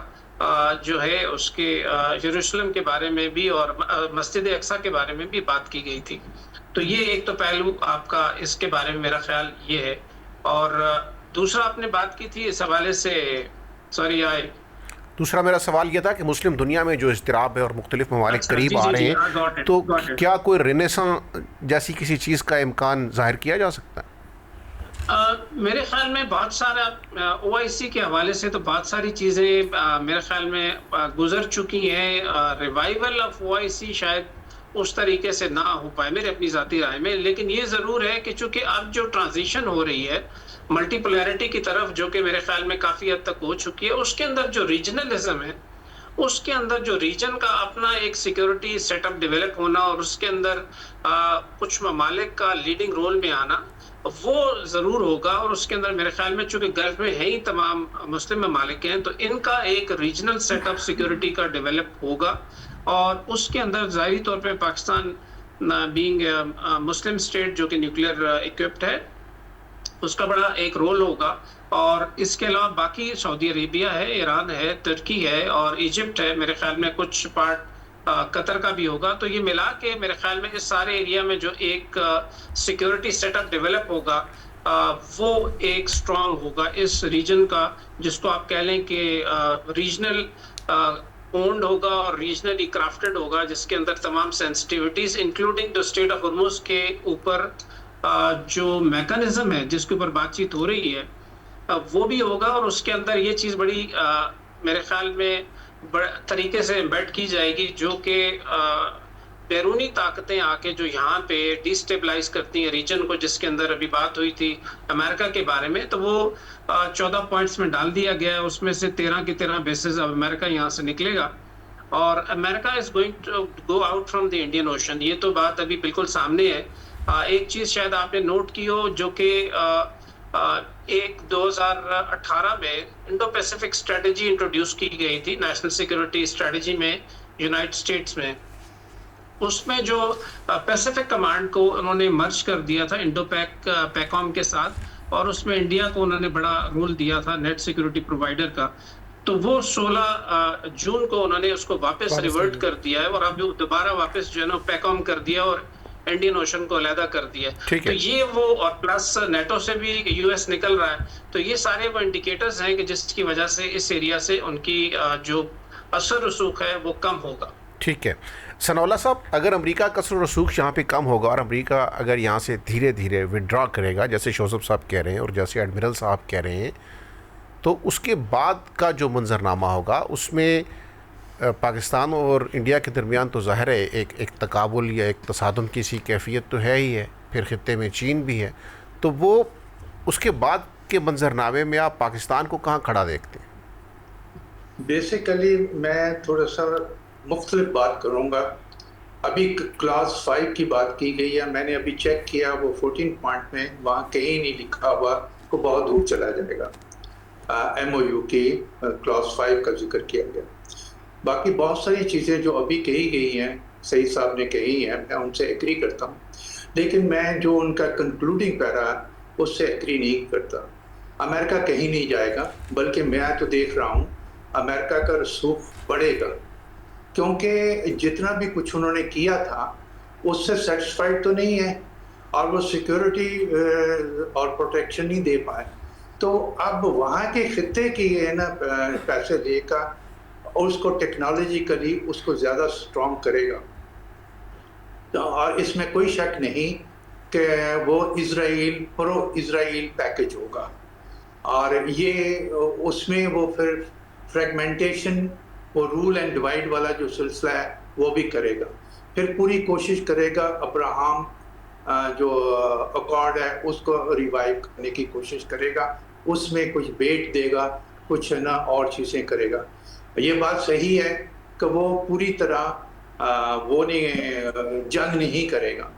جو ہے اس کے یروشلم کے بارے میں بھی اور مسجد اقصی کے بارے میں بھی بات کی گئی تھی. تو یہ ایک تو پہلو آپ کا اس کے بارے میں میرا خیال یہ ہے. اور دوسرا آپ نے بات کی تھی اس حوالے سے, دوسرا میرا سوال یہ تھا کہ مسلم دنیا میں جو اضطراب ہے اور مختلف ممالک قریب آ رہے ہیں, تو کیا کوئی رینیسانس جیسی کسی چیز کا امکان ظاہر کیا جا سکتا ہے؟ میرے خیال میں بہت سارا OIC کے حوالے سے تو بہت ساری چیزیں میرے خیال میں گزر چکی ہیں. ریوائیول آف OIC شاید اس طریقے سے نہ ہو پائے میرے اپنی ذاتی رائے میں, لیکن یہ ضرور ہے کہ چونکہ اب جو ٹرانزیشن ہو رہی ہے ملٹی پولیرٹی کی طرف, جو کہ میرے خیال میں کافی حد تک ہو چکی ہے, اس کے اندر جو ریجنلزم ہے, اس کے اندر جو ریجن کا اپنا ایک سیکیورٹی سیٹ اپ ڈیولپ ہونا اور اس کے اندر کچھ ممالک کا لیڈنگ رول میں آنا, وہ ضرور ہوگا. اور اس کے اندر میرے خیال میں چونکہ گلف میں ہے ہی تمام مسلم ممالک ہیں, تو ان کا ایک ریجنل سیٹ اپ سیکیورٹی کا ڈیولپ ہوگا, اور اس کے اندر ظاہری طور پہ پاکستان بینگ مسلم اسٹیٹ جو کہ نیوکلیئر اکوپڈ ہے اس کا بڑا ایک رول ہوگا. اور اس کے علاوہ باقی سعودی عربیہ ہے, ایران ہے, ترکی ہے اور ایجپٹ ہے, میرے خیال میں کچھ پارٹ قطر کا بھی ہوگا. تو یہ ملا کے میرے خیال میں اس سارے ایریا میں جو ایک سیکیورٹی سیٹ اپ ڈیولپ ہوگا وہ ایک اسٹرانگ ہوگا اس ریجن کا, جس کو آپ کہہ لیں کہ ریجنل اونڈ ہوگا اور ریجنلی کرافٹڈ ہوگا, جس کے اندر تمام سینسٹیوٹیز انکلوڈنگ جو اسٹیٹ آف ہرمز کے اوپر جو میکانزم ہے جس کے اوپر بات چیت ہو رہی ہے وہ بھی ہوگا. اور اس کے اندر یہ چیز بڑی میرے خیال میں طریقے سے ایمبیڈ کی جائے گی, جو کہ بیرونی طاقتیں آ کے جو یہاں پہ ڈیسٹیبلائز کرتی ہیں ریجن کو, جس کے اندر ابھی بات ہوئی تھی امریکہ کے بارے میں, تو وہ 14 پوائنٹس میں ڈال دیا گیا ہے. اس میں سے 13 کی 13 بیسز اب امریکہ یہاں سے نکلے گا, اور America is going to go out from the Indian Ocean. یہ تو بات ابھی بالکل سامنے ہے. ایک چیز شاید آپ نے نوٹ کی ہو, جو کہ 2018 میں انڈو پیسیفک اسٹریٹجی انٹروڈیوس کی گئی تھی نیشنل سیکورٹی اسٹریٹجی میں یونائٹڈ اسٹیٹس میں. اس میں جو پیسیفک کمانڈ کو انہوں نے مرج کر دیا تھا انڈو پیکوم کے ساتھ, اور اس میں انڈیا کو انہوں نے بڑا رول دیا تھا نیٹ سیکورٹی پرووائڈر کا. تو وہ 16 جون کو انہوں نے اس کو واپس ریورٹ کر دیا ہے, اور اب دوبارہ واپس جو ہے نا پیکوم کر دیا اور انڈین اوشن کو علیحدہ کر دیا. تو یہ وہ, اور پلس نیٹو سے بھی US نکل رہا ہے, تو یہ سارے وہ انڈیکیٹرز ہیں کہ جس کی وجہ سے اس ایریا سے ان کی جو اثر رسوخ ہے وہ کم ہوگا. ٹھیک ہے ثناء اللہ صاحب, اگر امریکہ کا اثر رسوخ یہاں پہ کم ہوگا اور امریکہ اگر یہاں سے دھیرے دھیرے ودرا کرے گا جیسے شوذب صاحب کہہ رہے ہیں اور جیسے ایڈمرل صاحب کہہ رہے ہیں, تو اس کے بعد کا جو منظرنامہ ہوگا اس میں پاکستان اور انڈیا کے درمیان تو ظاہر ہے ایک تقابل یا ایک تصادم کی سی کیفیت تو ہے ہی ہے, پھر خطے میں چین بھی ہے, تو وہ اس کے بعد کے منظرنامے میں آپ پاکستان کو کہاں کھڑا دیکھتے ہیں؟ بیسیکلی میں تھوڑا سا مختلف بات کروں گا. ابھی کلاس 5 کی بات کی گئی ہے, میں نے ابھی چیک کیا وہ 14 پوائنٹ میں وہاں کہیں نہیں لکھا ہوا, کو بہت دور چلا جائے گا. MOU کی کلاس 5 کا ذکر کیا گیا. باقی بہت ساری چیزیں جو ابھی کہی گئی ہیں, سعید صاحب نے کہی ہیں, میں ان سے ایگری کرتا ہوں, لیکن میں جو ان کا کنکلوڈنگ پیرا ہے اس سے ایگری نہیں کرتا. امریکہ کہیں نہیں جائے گا, بلکہ میں تو دیکھ رہا ہوں امریکہ کا رسوخ بڑھے گا, کیونکہ جتنا بھی کچھ انہوں نے کیا تھا اس سے سیٹسفائڈ تو نہیں ہے, اور وہ سیکیورٹی اور پروٹیکشن نہیں دے پائے. تو اب وہاں کے خطے کی ہے نا پیسے لے کر اور اس کو ٹیکنالوجیکلی اس کو زیادہ اسٹرانگ کرے گا. اور اس میں کوئی شک نہیں کہ وہ اسرائیل پرو اسرائیل پیکج ہوگا, اور یہ اس میں وہ پھر فریگمنٹیشن, وہ رول اینڈ ڈیوائڈ والا جو سلسلہ ہے وہ بھی کرے گا. پھر پوری کوشش کرے گا ابراہم جو اکارڈ ہے اس کو ریوائیو کرنے کی کوشش کرے گا, اس میں کچھ بیٹ دے گا, کچھ نا اور چیزیں کرے گا. یہ بات صحیح ہے کہ وہ پوری طرح وہ نہیں جنگ نہیں کرے گا,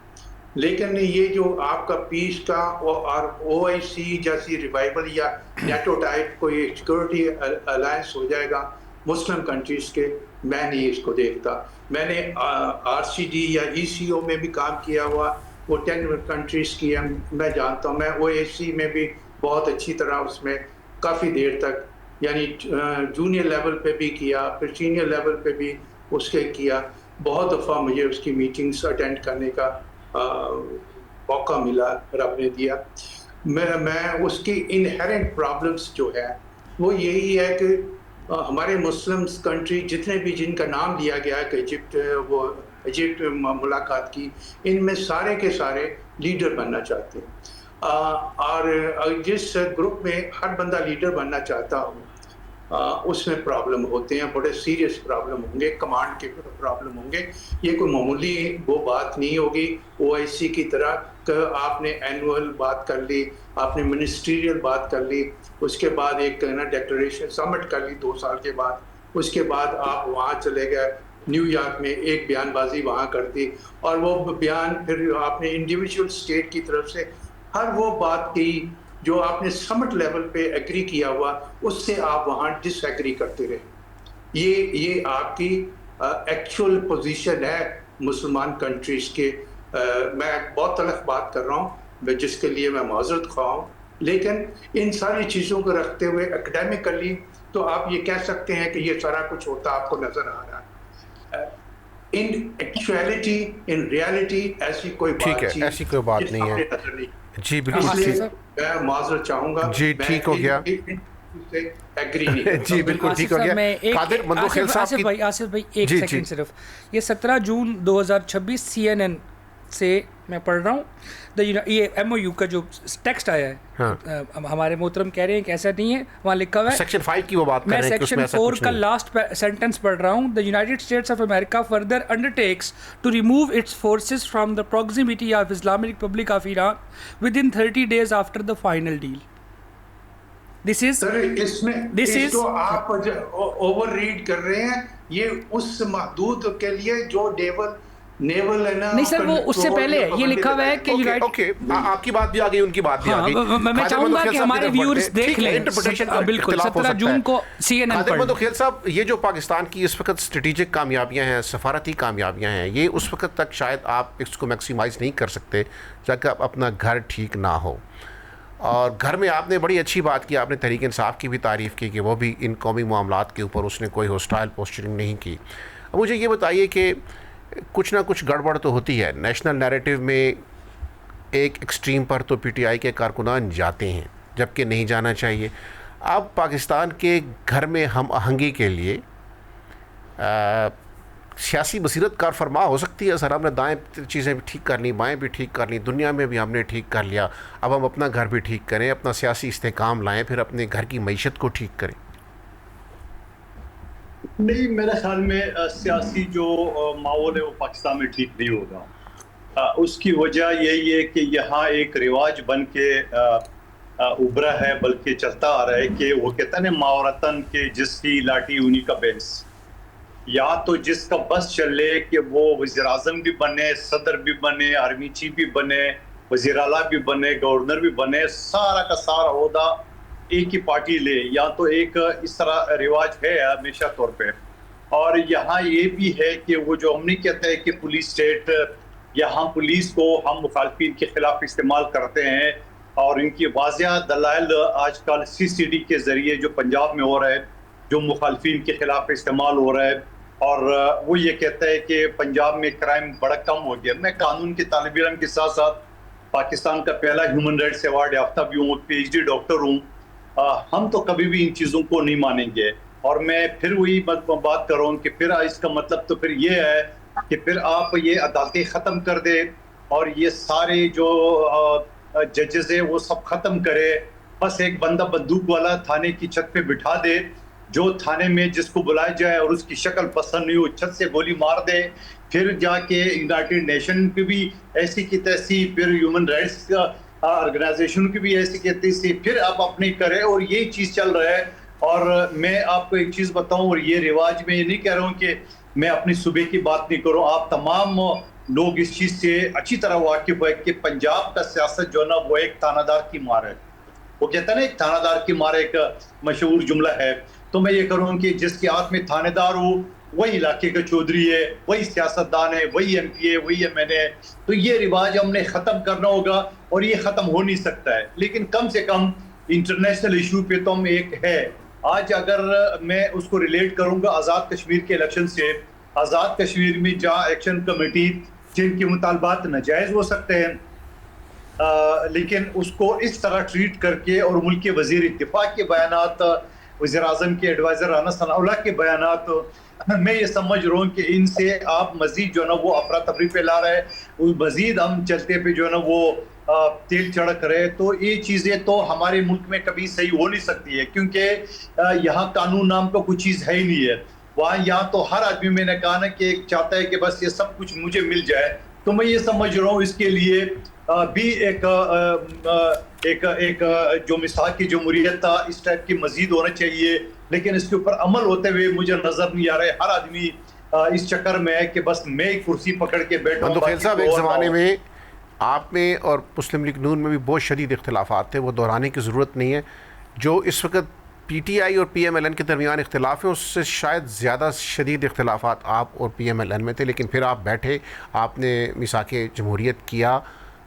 لیکن یہ جو آپ کا پیس کا اور او آئی سی جیسی ریوائول یا نیٹو ٹائپ کوئی سیکورٹی الائنس ہو جائے گا مسلم کنٹریز کے, میں نہیں اس کو دیکھتا. میں نے آر سی ڈی یا ای سی او میں بھی کام کیا ہوا, وہ 10 کنٹریز کی ہے, میں جانتا ہوں. میں او اے سی میں بھی بہت اچھی طرح اس میں کافی دیر تک, یعنی جونیئر لیول پہ بھی کیا, پھر سینئر لیول پہ بھی اس کے کیا. بہت دفعہ مجھے اس کی میٹنگز اٹینڈ کرنے کا موقع ملا, رب نے دیا. میں اس کی انہیرنٹ پرابلمس جو ہے وہ یہی ہے کہ ہمارے مسلم کنٹری جتنے بھی جن کا نام لیا گیا ہے کہ ایجپٹ ملاقات کی, ان میں سارے کے سارے لیڈر بننا چاہتے ہیں, اور جس گروپ میں ہر بندہ لیڈر بننا چاہتا ہو اس میں پرابلم ہوتے ہیں, بڑے سیریس پرابلم ہوں گے, کمانڈ کے پرابلم ہوں گے. یہ کوئی معمولی وہ بات نہیں ہوگی او آئی سی کی طرح کہ آپ نے اینول بات کر لی, آپ نے منسٹریل بات کر لی, اس کے بعد ایک نا ڈیکلریشن سمٹ کر لی 2 سال کے بعد, اس کے بعد آپ وہاں چلے گئے نیو یارک میں ایک بیان بازی وہاں کر دی, اور وہ بیان پھر آپ نے انڈیویجول اسٹیٹ کی طرف سے ہر وہ بات کی جو آپ نے سمٹ لیول پہ ایگری کیا ہوا, اس سے آپ وہاں ڈس ایگری کرتے رہے. یہ آپ کی ایکچوئل پوزیشن ہے مسلمان کنٹریز کے. میں بہت تلخ بات کر رہا ہوں جس کے لیے میں معذرت خواہ ہوں, لیکن ان ساری چیزوں کو رکھتے ہوئے اکیڈیمکلی تو آپ یہ کہہ سکتے ہیں کہ یہ سارا کچھ ہوتا آپ کو نظر آ رہا ہے. ان ایکچویلٹی ان ریالٹی ایسی کوئی بات ٹھیک ہے, ایسی کوئی بات نہیں ہے. جی بالکل میں معذرت چاہوں گا. جی ٹھیک ہو گیا. جی بالکل ٹھیک ہو گیا. قادر مندوخیل صاحب کی آصف بھائی ایک سیکنڈ صرف, یہ 17 جون 2026 سی این این سے میں پڑھ رہا ہوں, یہ ایم او یو کا جو ٹیکسٹ آیا ہے, ہمارے محترم کہہ رہے ہیں کہ ایسا نہیں ہے, وہاں لکھا ہوا ہے سیکشن 5 کی وہ بات کر رہے ہیں کہ اس میں ایسا کچھ نہیں. میں سیکشن 4 کا لاسٹ سینٹنس پڑھ رہا ہوں. The United States of America further undertakes to remove its forces from the proximity of Islamic Republic of Iran within 30 days after the final deal. This is اس کو آپ اوور ریڈ کر رہے ہیں. یہ اس محدود کے لیے جو نیول ہے نا, نہیں سر وہ اس سے پہلے یہ لکھا ہوا ہے کہ اوکے آپ کی بات بھی آ گئی, ان کی بات بھی آ گئی. میں چاہوں گا کہ ہمارے ویورز دیکھ لیں. بالکل 17 جون کو سی این این پر. مندوخیل صاحب, یہ جو پاکستان کی اس وقت اسٹریٹجک کامیابیاں ہیں, سفارتی کامیابیاں ہیں, یہ اس وقت تک شاید آپ اس کو میکسیمائز نہیں کر سکتے جب تک اپنا گھر ٹھیک نہ ہو. اور گھر میں آپ نے بڑی اچھی بات کی, آپ نے تحریک انصاف کی بھی تعریف کی کہ وہ بھی ان قومی معاملات کے اوپر اس نے کوئی ہوسٹائل پوسچرنگ نہیں کی. مجھے یہ بتائیے کہ کچھ نہ کچھ گڑبڑ تو ہوتی ہے نیشنل نیریٹو میں. ایک ایکسٹریم پر تو پی ٹی آئی کے کارکنان جاتے ہیں جبکہ نہیں جانا چاہیے. اب پاکستان کے گھر میں ہم آہنگی کے لیے سیاسی بصیرت کار فرما ہو سکتی ہے. سر ہم نے دائیں چیزیں بھی ٹھیک کر لیں, بائیں بھی ٹھیک کر لیں, دنیا میں بھی ہم نے ٹھیک کر لیا, اب ہم اپنا گھر بھی ٹھیک کریں, اپنا سیاسی استحکام لائیں, پھر اپنے گھر کی معیشت کو ٹھیک کریں. نہیں, میرے خیال میں سیاسی جو ماحول ہے وہ پاکستان میں ٹھیک نہیں ہوگا. اس کی وجہ یہی ہے کہ یہاں ایک رواج بن کے ابھرا ہے, بلکہ چلتا آ رہا ہے کہ وہ کہتا ہے ماورتن کہ جس کی لاٹھی انہی کا بیس. یا تو جس کا بس چلے کہ وہ وزیر اعظم بھی بنے, صدر بھی بنے, آرمی چیف بھی بنے, وزیر اعلیٰ بھی بنے, گورنر بھی بنے, سارا کا سارا عہدہ ایک ہی پارٹی لے, یا تو ایک اس طرح رواج ہے ہمیشہ طور پہ. اور یہاں یہ بھی ہے کہ وہ جو ہم نہیں کہتے ہیں کہ پولیس اسٹیٹ, یہاں پولیس کو ہم مخالفین کے خلاف استعمال کرتے ہیں, اور ان کی واضح دلائل آج کل سی سی ڈی کے ذریعے جو پنجاب میں ہو رہا ہے, جو مخالفین کے خلاف استعمال ہو رہا ہے, اور وہ یہ کہتا ہے کہ پنجاب میں کرائم بڑا کم ہو گیا. میں قانون کے طالب علم کے ساتھ ساتھ پاکستان کا پہلا ہیومن رائٹس ایوارڈ یافتہ بھی ہوں, پی ایچ ڈی ڈاکٹر ہوں. ہم تو کبھی بھی ان چیزوں کو نہیں مانیں گے. اور میں پھر وہی بات کر رہا ہوں کہ پھر اس کا مطلب تو پھر یہ ہے کہ پھر آپ یہ عدالتیں ختم کر دیں اور یہ سارے جو ججز ہیں وہ سب ختم کرے، بس ایک بندہ بندوق والا تھانے کی چھت پہ بٹھا دے، جو تھانے میں جس کو بلایا جائے اور اس کی شکل پسند نہیں ہو چھت سے گولی مار دے، پھر جا کے یونائٹڈ نیشن پہ بھی ایسی کی تیسی، پھر ہیومن رائٹس آرگنائزیشن کی بھی ایسی کی تیسی، پھر آپ اپنی کرے، اور یہی چیز چل رہا ہے۔ اور میں آپ کو ایک چیز بتاؤں، اور یہ رواج میں یہ نہیں کہہ رہا ہوں کہ میں اپنی صوبے کی بات نہیں کروں، آپ تمام لوگ اس چیز سے اچھی طرح واقف ہے کہ پنجاب کا سیاست جو ہے نا وہ ایک تھانہ دار کی مار ہے۔ وہ کہتا ہے نا ایک تھانہ دار کی مار ایک مشہور جملہ ہے، تو میں یہ کروں کہ جس کے ہاتھ میں تھانے دار ہو وہی علاقے کا چودھری ہے، وہی سیاستدان ہے، وہی ایم پی ہے، وہی ایم این اے ہے۔ تو یہ رواج ہم نے ختم کرنا ہوگا، اور یہ ختم ہو نہیں سکتا ہے، لیکن کم سے کم انٹرنیشنل ایشو پہ تو ہم ایک ہے۔ آج اگر میں اس کو ریلیٹ کروں گا آزاد کشمیر کے الیکشن سے، آزاد کشمیر میں جہاں ایکشن کمیٹی جن کے مطالبات ناجائز ہو سکتے ہیں، لیکن اس کو اس طرح ٹریٹ کر کے، اور ملک کے وزیر دفاع کے بیانات، وزیر اعظم کے ایڈوائزر رانا ثناء اللہ کے بیانات، میں یہ سمجھ رہا ہوں کہ ان سے آپ مزید جو ہے نا وہ افراتفری پہ لا رہے ہیں، مزید ہم چلتے پہ جو ہے نا وہ تیل چڑک رہے، تو یہ چیزیں تو ہمارے ملک میں کبھی صحیح ہو نہیں سکتی ہے، کیونکہ یہاں قانون نام کا کوئی چیز ہے ہی نہیں ہے وہاں۔ یہاں تو ہر آدمی، میں نے کہا نا کہ چاہتا ہے کہ بس یہ سب کچھ مجھے مل جائے، تو میں یہ سمجھ رہا ہوں اس کے لیے بھی ایک جو مساق کی جمہوریت تھا اس ٹائپ کی مزید ہونا چاہیے، لیکن اس کے اوپر عمل ہوتے ہوئے مجھے نظر نہیں آ رہا ہے۔ ہر آدمی اس چکر میں ہے کہ بس میں ایک کرسی پکڑ کے بیٹھا ہوں۔ بندوخیل صاحب، ایک زمانے میں آپ میں اور مسلم لیگ نون میں بھی بہت شدید اختلافات تھے، وہ دہرانے کی ضرورت نہیں ہے۔ جو اس وقت پی ٹی آئی اور پی ایم ایل این کے درمیان اختلاف ہیں، اس سے شاید زیادہ شدید اختلافات آپ اور پی ایم ایل این میں تھے، لیکن پھر آپ بیٹھے، آپ نے میثاق جمہوریت کیا،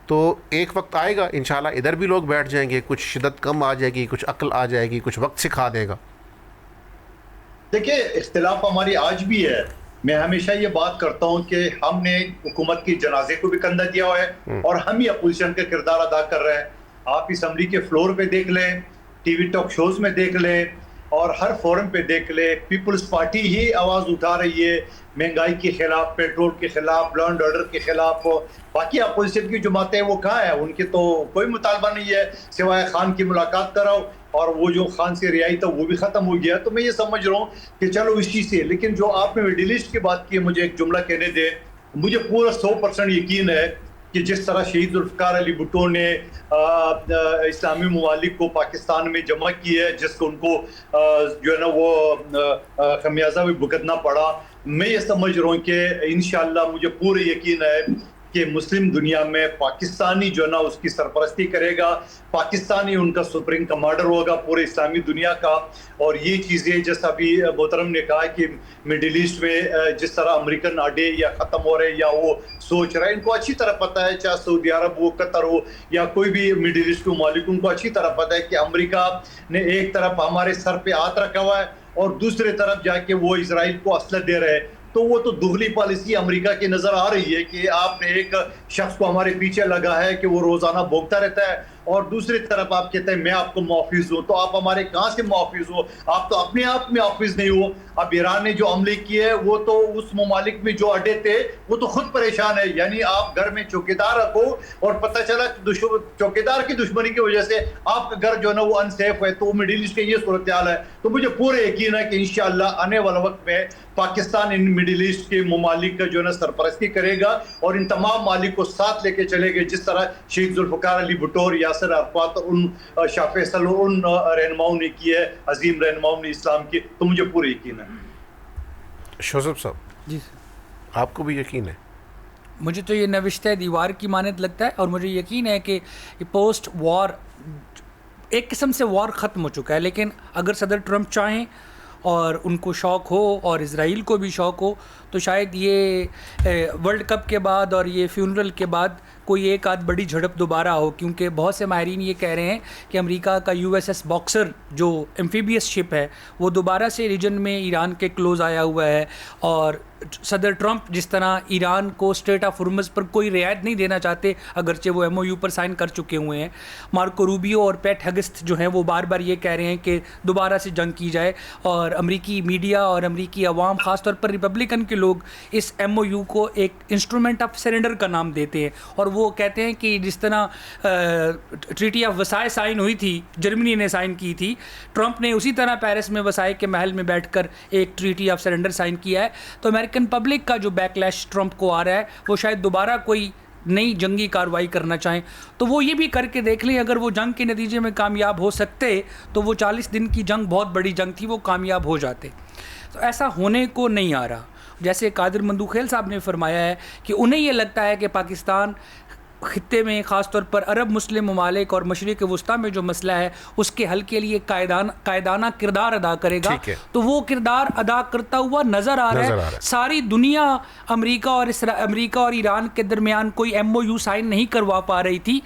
تو ایک وقت آئے گا انشاءاللہ ادھر بھی لوگ بیٹھ جائیں گے، کچھ شدت کم آ جائے گی، کچھ عقل آ جائے گی، کچھ وقت سکھا دے گا۔ دیکھیں، اختلاف ہماری آج بھی ہے۔ میں ہمیشہ یہ بات کرتا ہوں کہ ہم نے حکومت کی جنازے کو بھی کندھا دیا ہوا ہے، اور ہم ہی اپوزیشن کا کردار ادا کر رہے ہیں۔ آپ اسمبلی کے فلور پہ دیکھ لیں، ٹی وی ٹاک شوز میں دیکھ لیں، اور ہر فورم پہ دیکھ لیں، پیپلز پارٹی ہی آواز اٹھا رہی ہے مہنگائی کے خلاف، پیٹرول کے خلاف، لا اینڈ آرڈر کے خلاف۔ باقی اپوزیشن کی جماعتیں وہ کہاں ہیں؟ ان کے تو کوئی مطالبہ نہیں ہے سوائے خان کی ملاقات کراؤ، اور وہ جو خان سے رہائی تھا وہ بھی ختم ہو گیا۔ تو میں یہ سمجھ رہا ہوں کہ چلو اس چیز سے، لیکن جو آپ نے مڈل ایسٹ کی بات کی، مجھے ایک جملہ کہنے دیں۔ مجھے پورا 100% یقین ہے کہ جس طرح شہید ذوالفقار علی بھٹو نے اسلامی ممالک کو پاکستان میں جمع کی ہے، جس کو ان کو جو ہے نا وہ خمیازہ بھی بھگتنا پڑا، میں یہ سمجھ رہا ہوں کہ انشاءاللہ مجھے پورا یقین ہے کہ مسلم دنیا میں پاکستانی جو ہے نا اس کی سرپرستی کرے گا، پاکستانی ان کا سپریم کمانڈر ہوگا پورے اسلامی دنیا کا۔ اور یہ چیزیں جیسا ابھی محترم نے کہا کہ مڈل ایسٹ میں جس طرح امریکن اڈے یا ختم ہو رہے یا وہ سوچ رہے ہیں، ان کو اچھی طرح پتہ ہے، چاہے سعودی عرب ہو، قطر ہو، یا کوئی بھی مڈل ایسٹ کے ممالک، ان کو اچھی طرح پتہ ہے کہ امریکہ نے ایک طرف ہمارے سر پہ ہاتھ رکھا ہوا ہے، اور دوسرے طرف جا کے وہ اسرائیل کو اسلحہ دے رہے ہیں۔ تو وہ تو دگلی پالیسی امریکہ کی نظر آ رہی ہے کہ آپ نے ایک شخص کو ہمارے پیچھے لگا ہے کہ وہ روزانہ بھوگتا رہتا ہے، اور دوسری طرف آپ کہتے ہیں میں آپ کو محافظ ہوں۔ تو آپ ہمارے کہاں سے محافظ ہو؟ آپ تو اپنے آپ میں محافظ نہیں ہو۔ اب ایران نے جو حملے کیے وہ تو اس ممالک میں جو اڈے تھے وہ تو خود پریشان ہے، یعنی آپ گھر میں چوکیدار رکھو اور پتہ چلا چوکیدار کی دشمنی کی وجہ سے آپ کا گھر جو ہے نا وہ انسیف ہے، تو مڈل ایسٹ کا یہ صورتحال ہے۔ تو مجھے پورا یقین ہے کہ انشاءاللہ آنے والا وقت میں پاکستان ان مڈل ایسٹ کے ممالک کا جو ہے نا سرپرستی کرے گا، اور ان تمام ممالک کو ساتھ لے کے چلے گئے، جس طرح شہید ذوالفقار علی بھٹو اور یاسر عرفات اور ان شاہ فیصل اور ان رہنماؤں نے کی ہے، عظیم رہنماؤں نے اسلام کی۔ تو مجھے پورا یقین ہے۔ شوزب صاحب، جی آپ کو بھی یقین ہے؟ مجھے تو یہ نوشتہ دیوار کی مانند لگتا ہے، اور مجھے یقین ہے کہ یہ پوسٹ وار ایک قسم سے وار ختم ہو چکا ہے، لیکن اگر صدر ٹرمپ چاہیں اور ان کو شوق ہو اور اسرائیل کو بھی شوق ہو، تو شاید یہ ورلڈ کپ کے بعد اور یہ فیونرل کے بعد کوئی ایک آدھ بڑی جھڑپ دوبارہ ہو، کیونکہ بہت سے ماہرین یہ کہہ رہے ہیں کہ امریکہ کا USS باکسر جو ایمفیبیس شپ ہے وہ دوبارہ سے ریجن میں ایران کے کلوز آیا ہوا ہے، اور صدر ٹرمپ جس طرح ایران کو اسٹریٹ آف ہرمز پر کوئی رعایت نہیں دینا چاہتے، اگرچہ وہ MOU پر سائن کر چکے ہوئے ہیں، مارکو روبیو اور پیٹ ہگست جو ہیں وہ بار بار یہ کہہ رہے ہیں کہ دوبارہ سے جنگ کی جائے، اور امریکی میڈیا اور امریکی عوام خاص طور پر ریپبلکن کے لوگ اس MOU کو ایک انسٹرومنٹ آف سرنڈر کا نام دیتے ہیں، اور وہ کہتے ہیں کہ جس طرح ٹریٹی آف وسائے سائن ہوئی تھی، جرمنی نے سائن کی تھی، ٹرمپ نے اسی طرح پیرس میں وسائے کے محل میں بیٹھ کر ایک ٹریٹی آف سرنڈر سائن کیا ہے۔ تو امریکن پبلک کا جو بیک لیش ٹرمپ کو آ رہا ہے وہ شاید دوبارہ کوئی نئی جنگی کارروائی کرنا چاہیں، تو وہ یہ بھی کر کے دیکھ لیں، اگر وہ جنگ کے نتیجے میں کامیاب ہو سکتے تو وہ 40 دن کی جنگ بہت بڑی جنگ تھی، وہ کامیاب ہو جاتے، تو ایسا ہونے کو نہیں آ رہا۔ جیسے قادر مندوخیل صاحب نے فرمایا ہے کہ انہیں یہ لگتا ہے کہ پاکستان خطے میں خاص طور پر عرب مسلم ممالک اور مشرق وسطیٰ میں جو مسئلہ ہے اس کے حل کے لیے قائدانہ کردار ادا کرے گا، تو وہ کردار ادا کرتا ہوا نظر آ رہا ہے۔ ساری دنیا امریکہ اور ایران کے درمیان کوئی MOU سائن نہیں کروا پا رہی تھی۔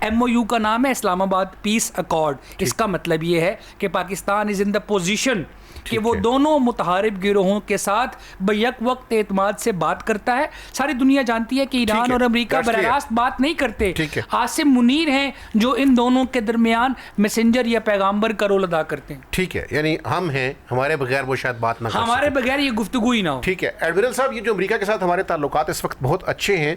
MOU کا نام ہے اسلام آباد پیس ایکارڈ۔ اس کا مطلب یہ ہے کہ پاکستان از ان دا پوزیشن کہ وہ دونوں متحارب گروہوں کے ساتھ بیک وقت اعتماد سے بات کرتا ہے۔ ساری دنیا جانتی ہے کہ ایران اور امریکہ براہ راست بات نہیں کرتے، عاصم منیر ہیں جو ان دونوں کے درمیان میسنجر یا پیغامبر کا رول ادا کرتے ہیں۔ ٹھیک ہے، یعنی ہم ہیں، ہمارے بغیر وہ شاید بات نہ کر سکتے، ہمارے بغیر یہ گفتگو ہی نہ ہو۔ ٹھیک ہے ایڈمرل صاحب، یہ جو امریکہ کے ساتھ ہمارے تعلقات اس وقت بہت اچھے ہیں،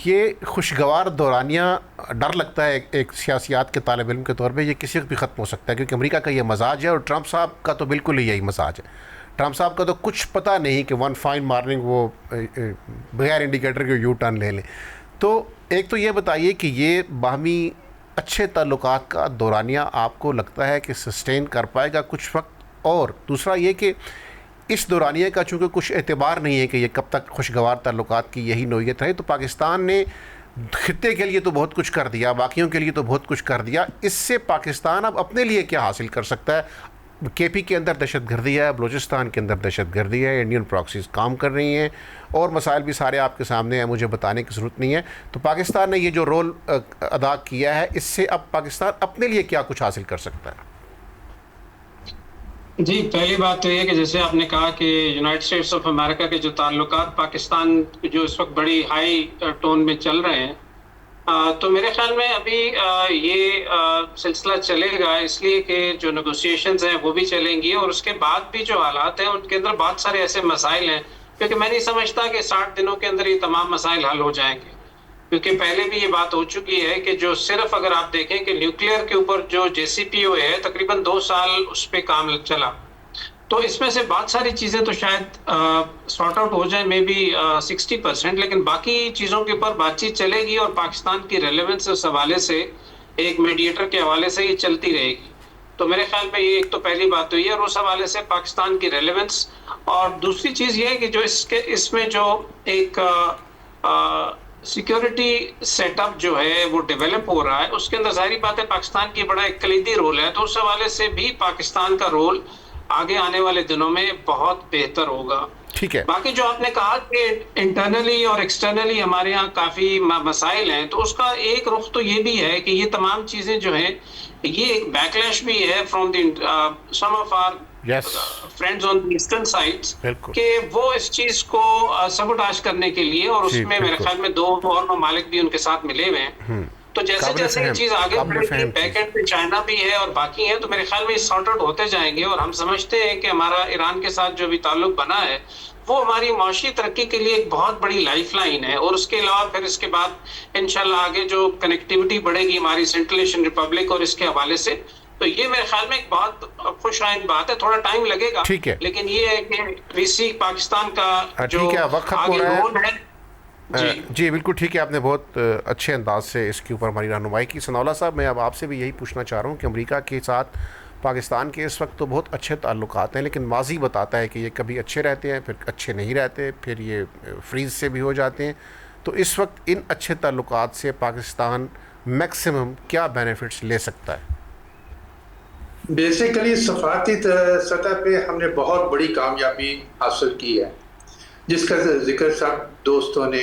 یہ خوشگوار دورانیہ ڈر لگتا ہے ایک سیاسیات کے طالب علم کے طور پہ یہ کسی وقت بھی ختم ہو سکتا ہے، کیونکہ امریکہ کا یہ مزاج ہے اور ٹرمپ صاحب کا تو بالکل ہی یہی مزاج ہے۔ ٹرمپ صاحب کا تو کچھ پتہ نہیں کہ ون فائن مارننگ وہ بغیر انڈیکیٹر کے یو ٹرن لے لیں۔ تو ایک تو یہ بتائیے کہ یہ باہمی اچھے تعلقات کا دورانیہ آپ کو لگتا ہے کہ سسٹین کر پائے گا کچھ وقت، اور دوسرا یہ کہ اس دورانیہ کا چونکہ کچھ اعتبار نہیں ہے کہ یہ کب تک خوشگوار تعلقات کی یہی نوعیت رہے، تو پاکستان نے خطے کے لیے تو بہت کچھ کر دیا، باقیوں کے لیے تو بہت کچھ کر دیا، اس سے پاکستان اب اپنے لیے کیا حاصل کر سکتا ہے؟ KP کے اندر دہشت گردی ہے، بلوچستان کے اندر دہشت گردی ہے، انڈین پراکسیز کام کر رہی ہیں، اور مسائل بھی سارے آپ کے سامنے ہیں، مجھے بتانے کی ضرورت نہیں ہے۔ تو پاکستان نے یہ جو رول ادا کیا ہے، اس سے اب پاکستان اپنے لیے کیا کچھ حاصل کر سکتا ہے؟ جی، پہلی بات تو یہ کہ جیسے آپ نے کہا کہ یونائٹڈ اسٹیٹس آف امریکہ کے جو تعلقات پاکستان جو اس وقت بڑی ہائی ٹون میں چل رہے ہیں، تو میرے خیال میں ابھی یہ سلسلہ چلے گا، اس لیے کہ جو نیگوسیشنز ہیں وہ بھی چلیں گی، اور اس کے بعد بھی جو حالات ہیں ان کے اندر بہت سارے ایسے مسائل ہیں، کیونکہ میں نہیں سمجھتا کہ 60 دنوں کے اندر یہ تمام مسائل حل ہو جائیں گے، کیونکہ پہلے بھی یہ بات ہو چکی ہے کہ جو صرف اگر آپ دیکھیں کہ نیوکلیئر کے اوپر جو JCPOA ہے تقریباً 2 سال اس پہ کام چلا، تو اس میں سے بہت ساری چیزیں تو شاید سارٹ آؤٹ ہو جائیں، مے بی 60%، لیکن باقی چیزوں کے اوپر بات چیت چلے گی، اور پاکستان کی ریلیونس اس حوالے سے ایک میڈیٹر کے حوالے سے یہ چلتی رہے گی۔ تو میرے خیال میں یہ ایک تو پہلی بات تو یہ، اور اس حوالے سے پاکستان کی ریلیونس، اور دوسری چیز یہ ہے کہ جو اس میں جو ایک سیکیورٹی سیٹ اپ جو ہے وہ ڈیولپ ہو رہا ہے، اس کے اندر ظاہری بات ہے پاکستان کی بڑا ایک کلیدی رول ہے، تو اس حوالے سے بھی پاکستان کا رول آگے آنے والے دنوں میں بہت بہتر ہوگا۔ ٹھیک ہے، باقی جو آپ نے کہا کہ انٹرنلی اور ایکسٹرنلی ہمارے ہاں کافی مسائل ہیں، تو اس کا ایک رخ تو یہ بھی ہے کہ یہ تمام چیزیں جو ہیں یہ ایک بیک لیش بھی ہے from the some of our friends on the eastern sides, کہ وہ اس چیز کو سبوٹاج کرنے کے لیے، اور اس میں میرے خیال میں 2 اور ممالک بھی ان کے ساتھ ملے ہوئے ہیں، تو جیسے جیسے یہ چیز آگے بڑھے گی، بیک اینڈ پہ چائنا بھی ہے اور باقی ہیں، تو میرے خیال میں یہ سارٹ آؤٹ ہوتے جائیں گے، اور ہم سمجھتے ہیں کہ ہمارا ایران کے ساتھ جو بھی تعلق بنا ہے وہ ہماری معاشی ترقی کے لیے ایک بہت بڑی لائف لائن ہے، اور اس کے علاوہ پھر اس کے بعد انشاءاللہ آگے جو کنیکٹیوٹی بڑھے گی ہماری سینٹرل ایشین ریپبلک اور اس کے حوالے سے، تو یہ میرے خیال میں ایک بہت خوش آئند بات ہے، تھوڑا ٹائم لگے گا، لیکن یہ ہے کہ ویسی پاکستان کا جو آگے رول ہے۔ جی بالکل ٹھیک ہے، آپ نے بہت اچھے انداز سے اس کے اوپر ہماری رہنمائی کی۔ ثناء اللہ صاحب، میں اب آپ سے بھی یہی پوچھنا چاہ رہا ہوں کہ امریکہ کے ساتھ پاکستان کے اس وقت تو بہت اچھے تعلقات ہیں، لیکن ماضی بتاتا ہے کہ یہ کبھی اچھے رہتے ہیں، پھر اچھے نہیں رہتے، پھر یہ فریز سے بھی ہو جاتے ہیں، تو اس وقت ان اچھے تعلقات سے پاکستان میکسیمم کیا بینیفٹس لے سکتا ہے؟ بیسیکلی سفارتی سطح پہ ہم نے بہت بڑی کامیابی حاصل کی ہے، جس کا ذکر سب دوستوں نے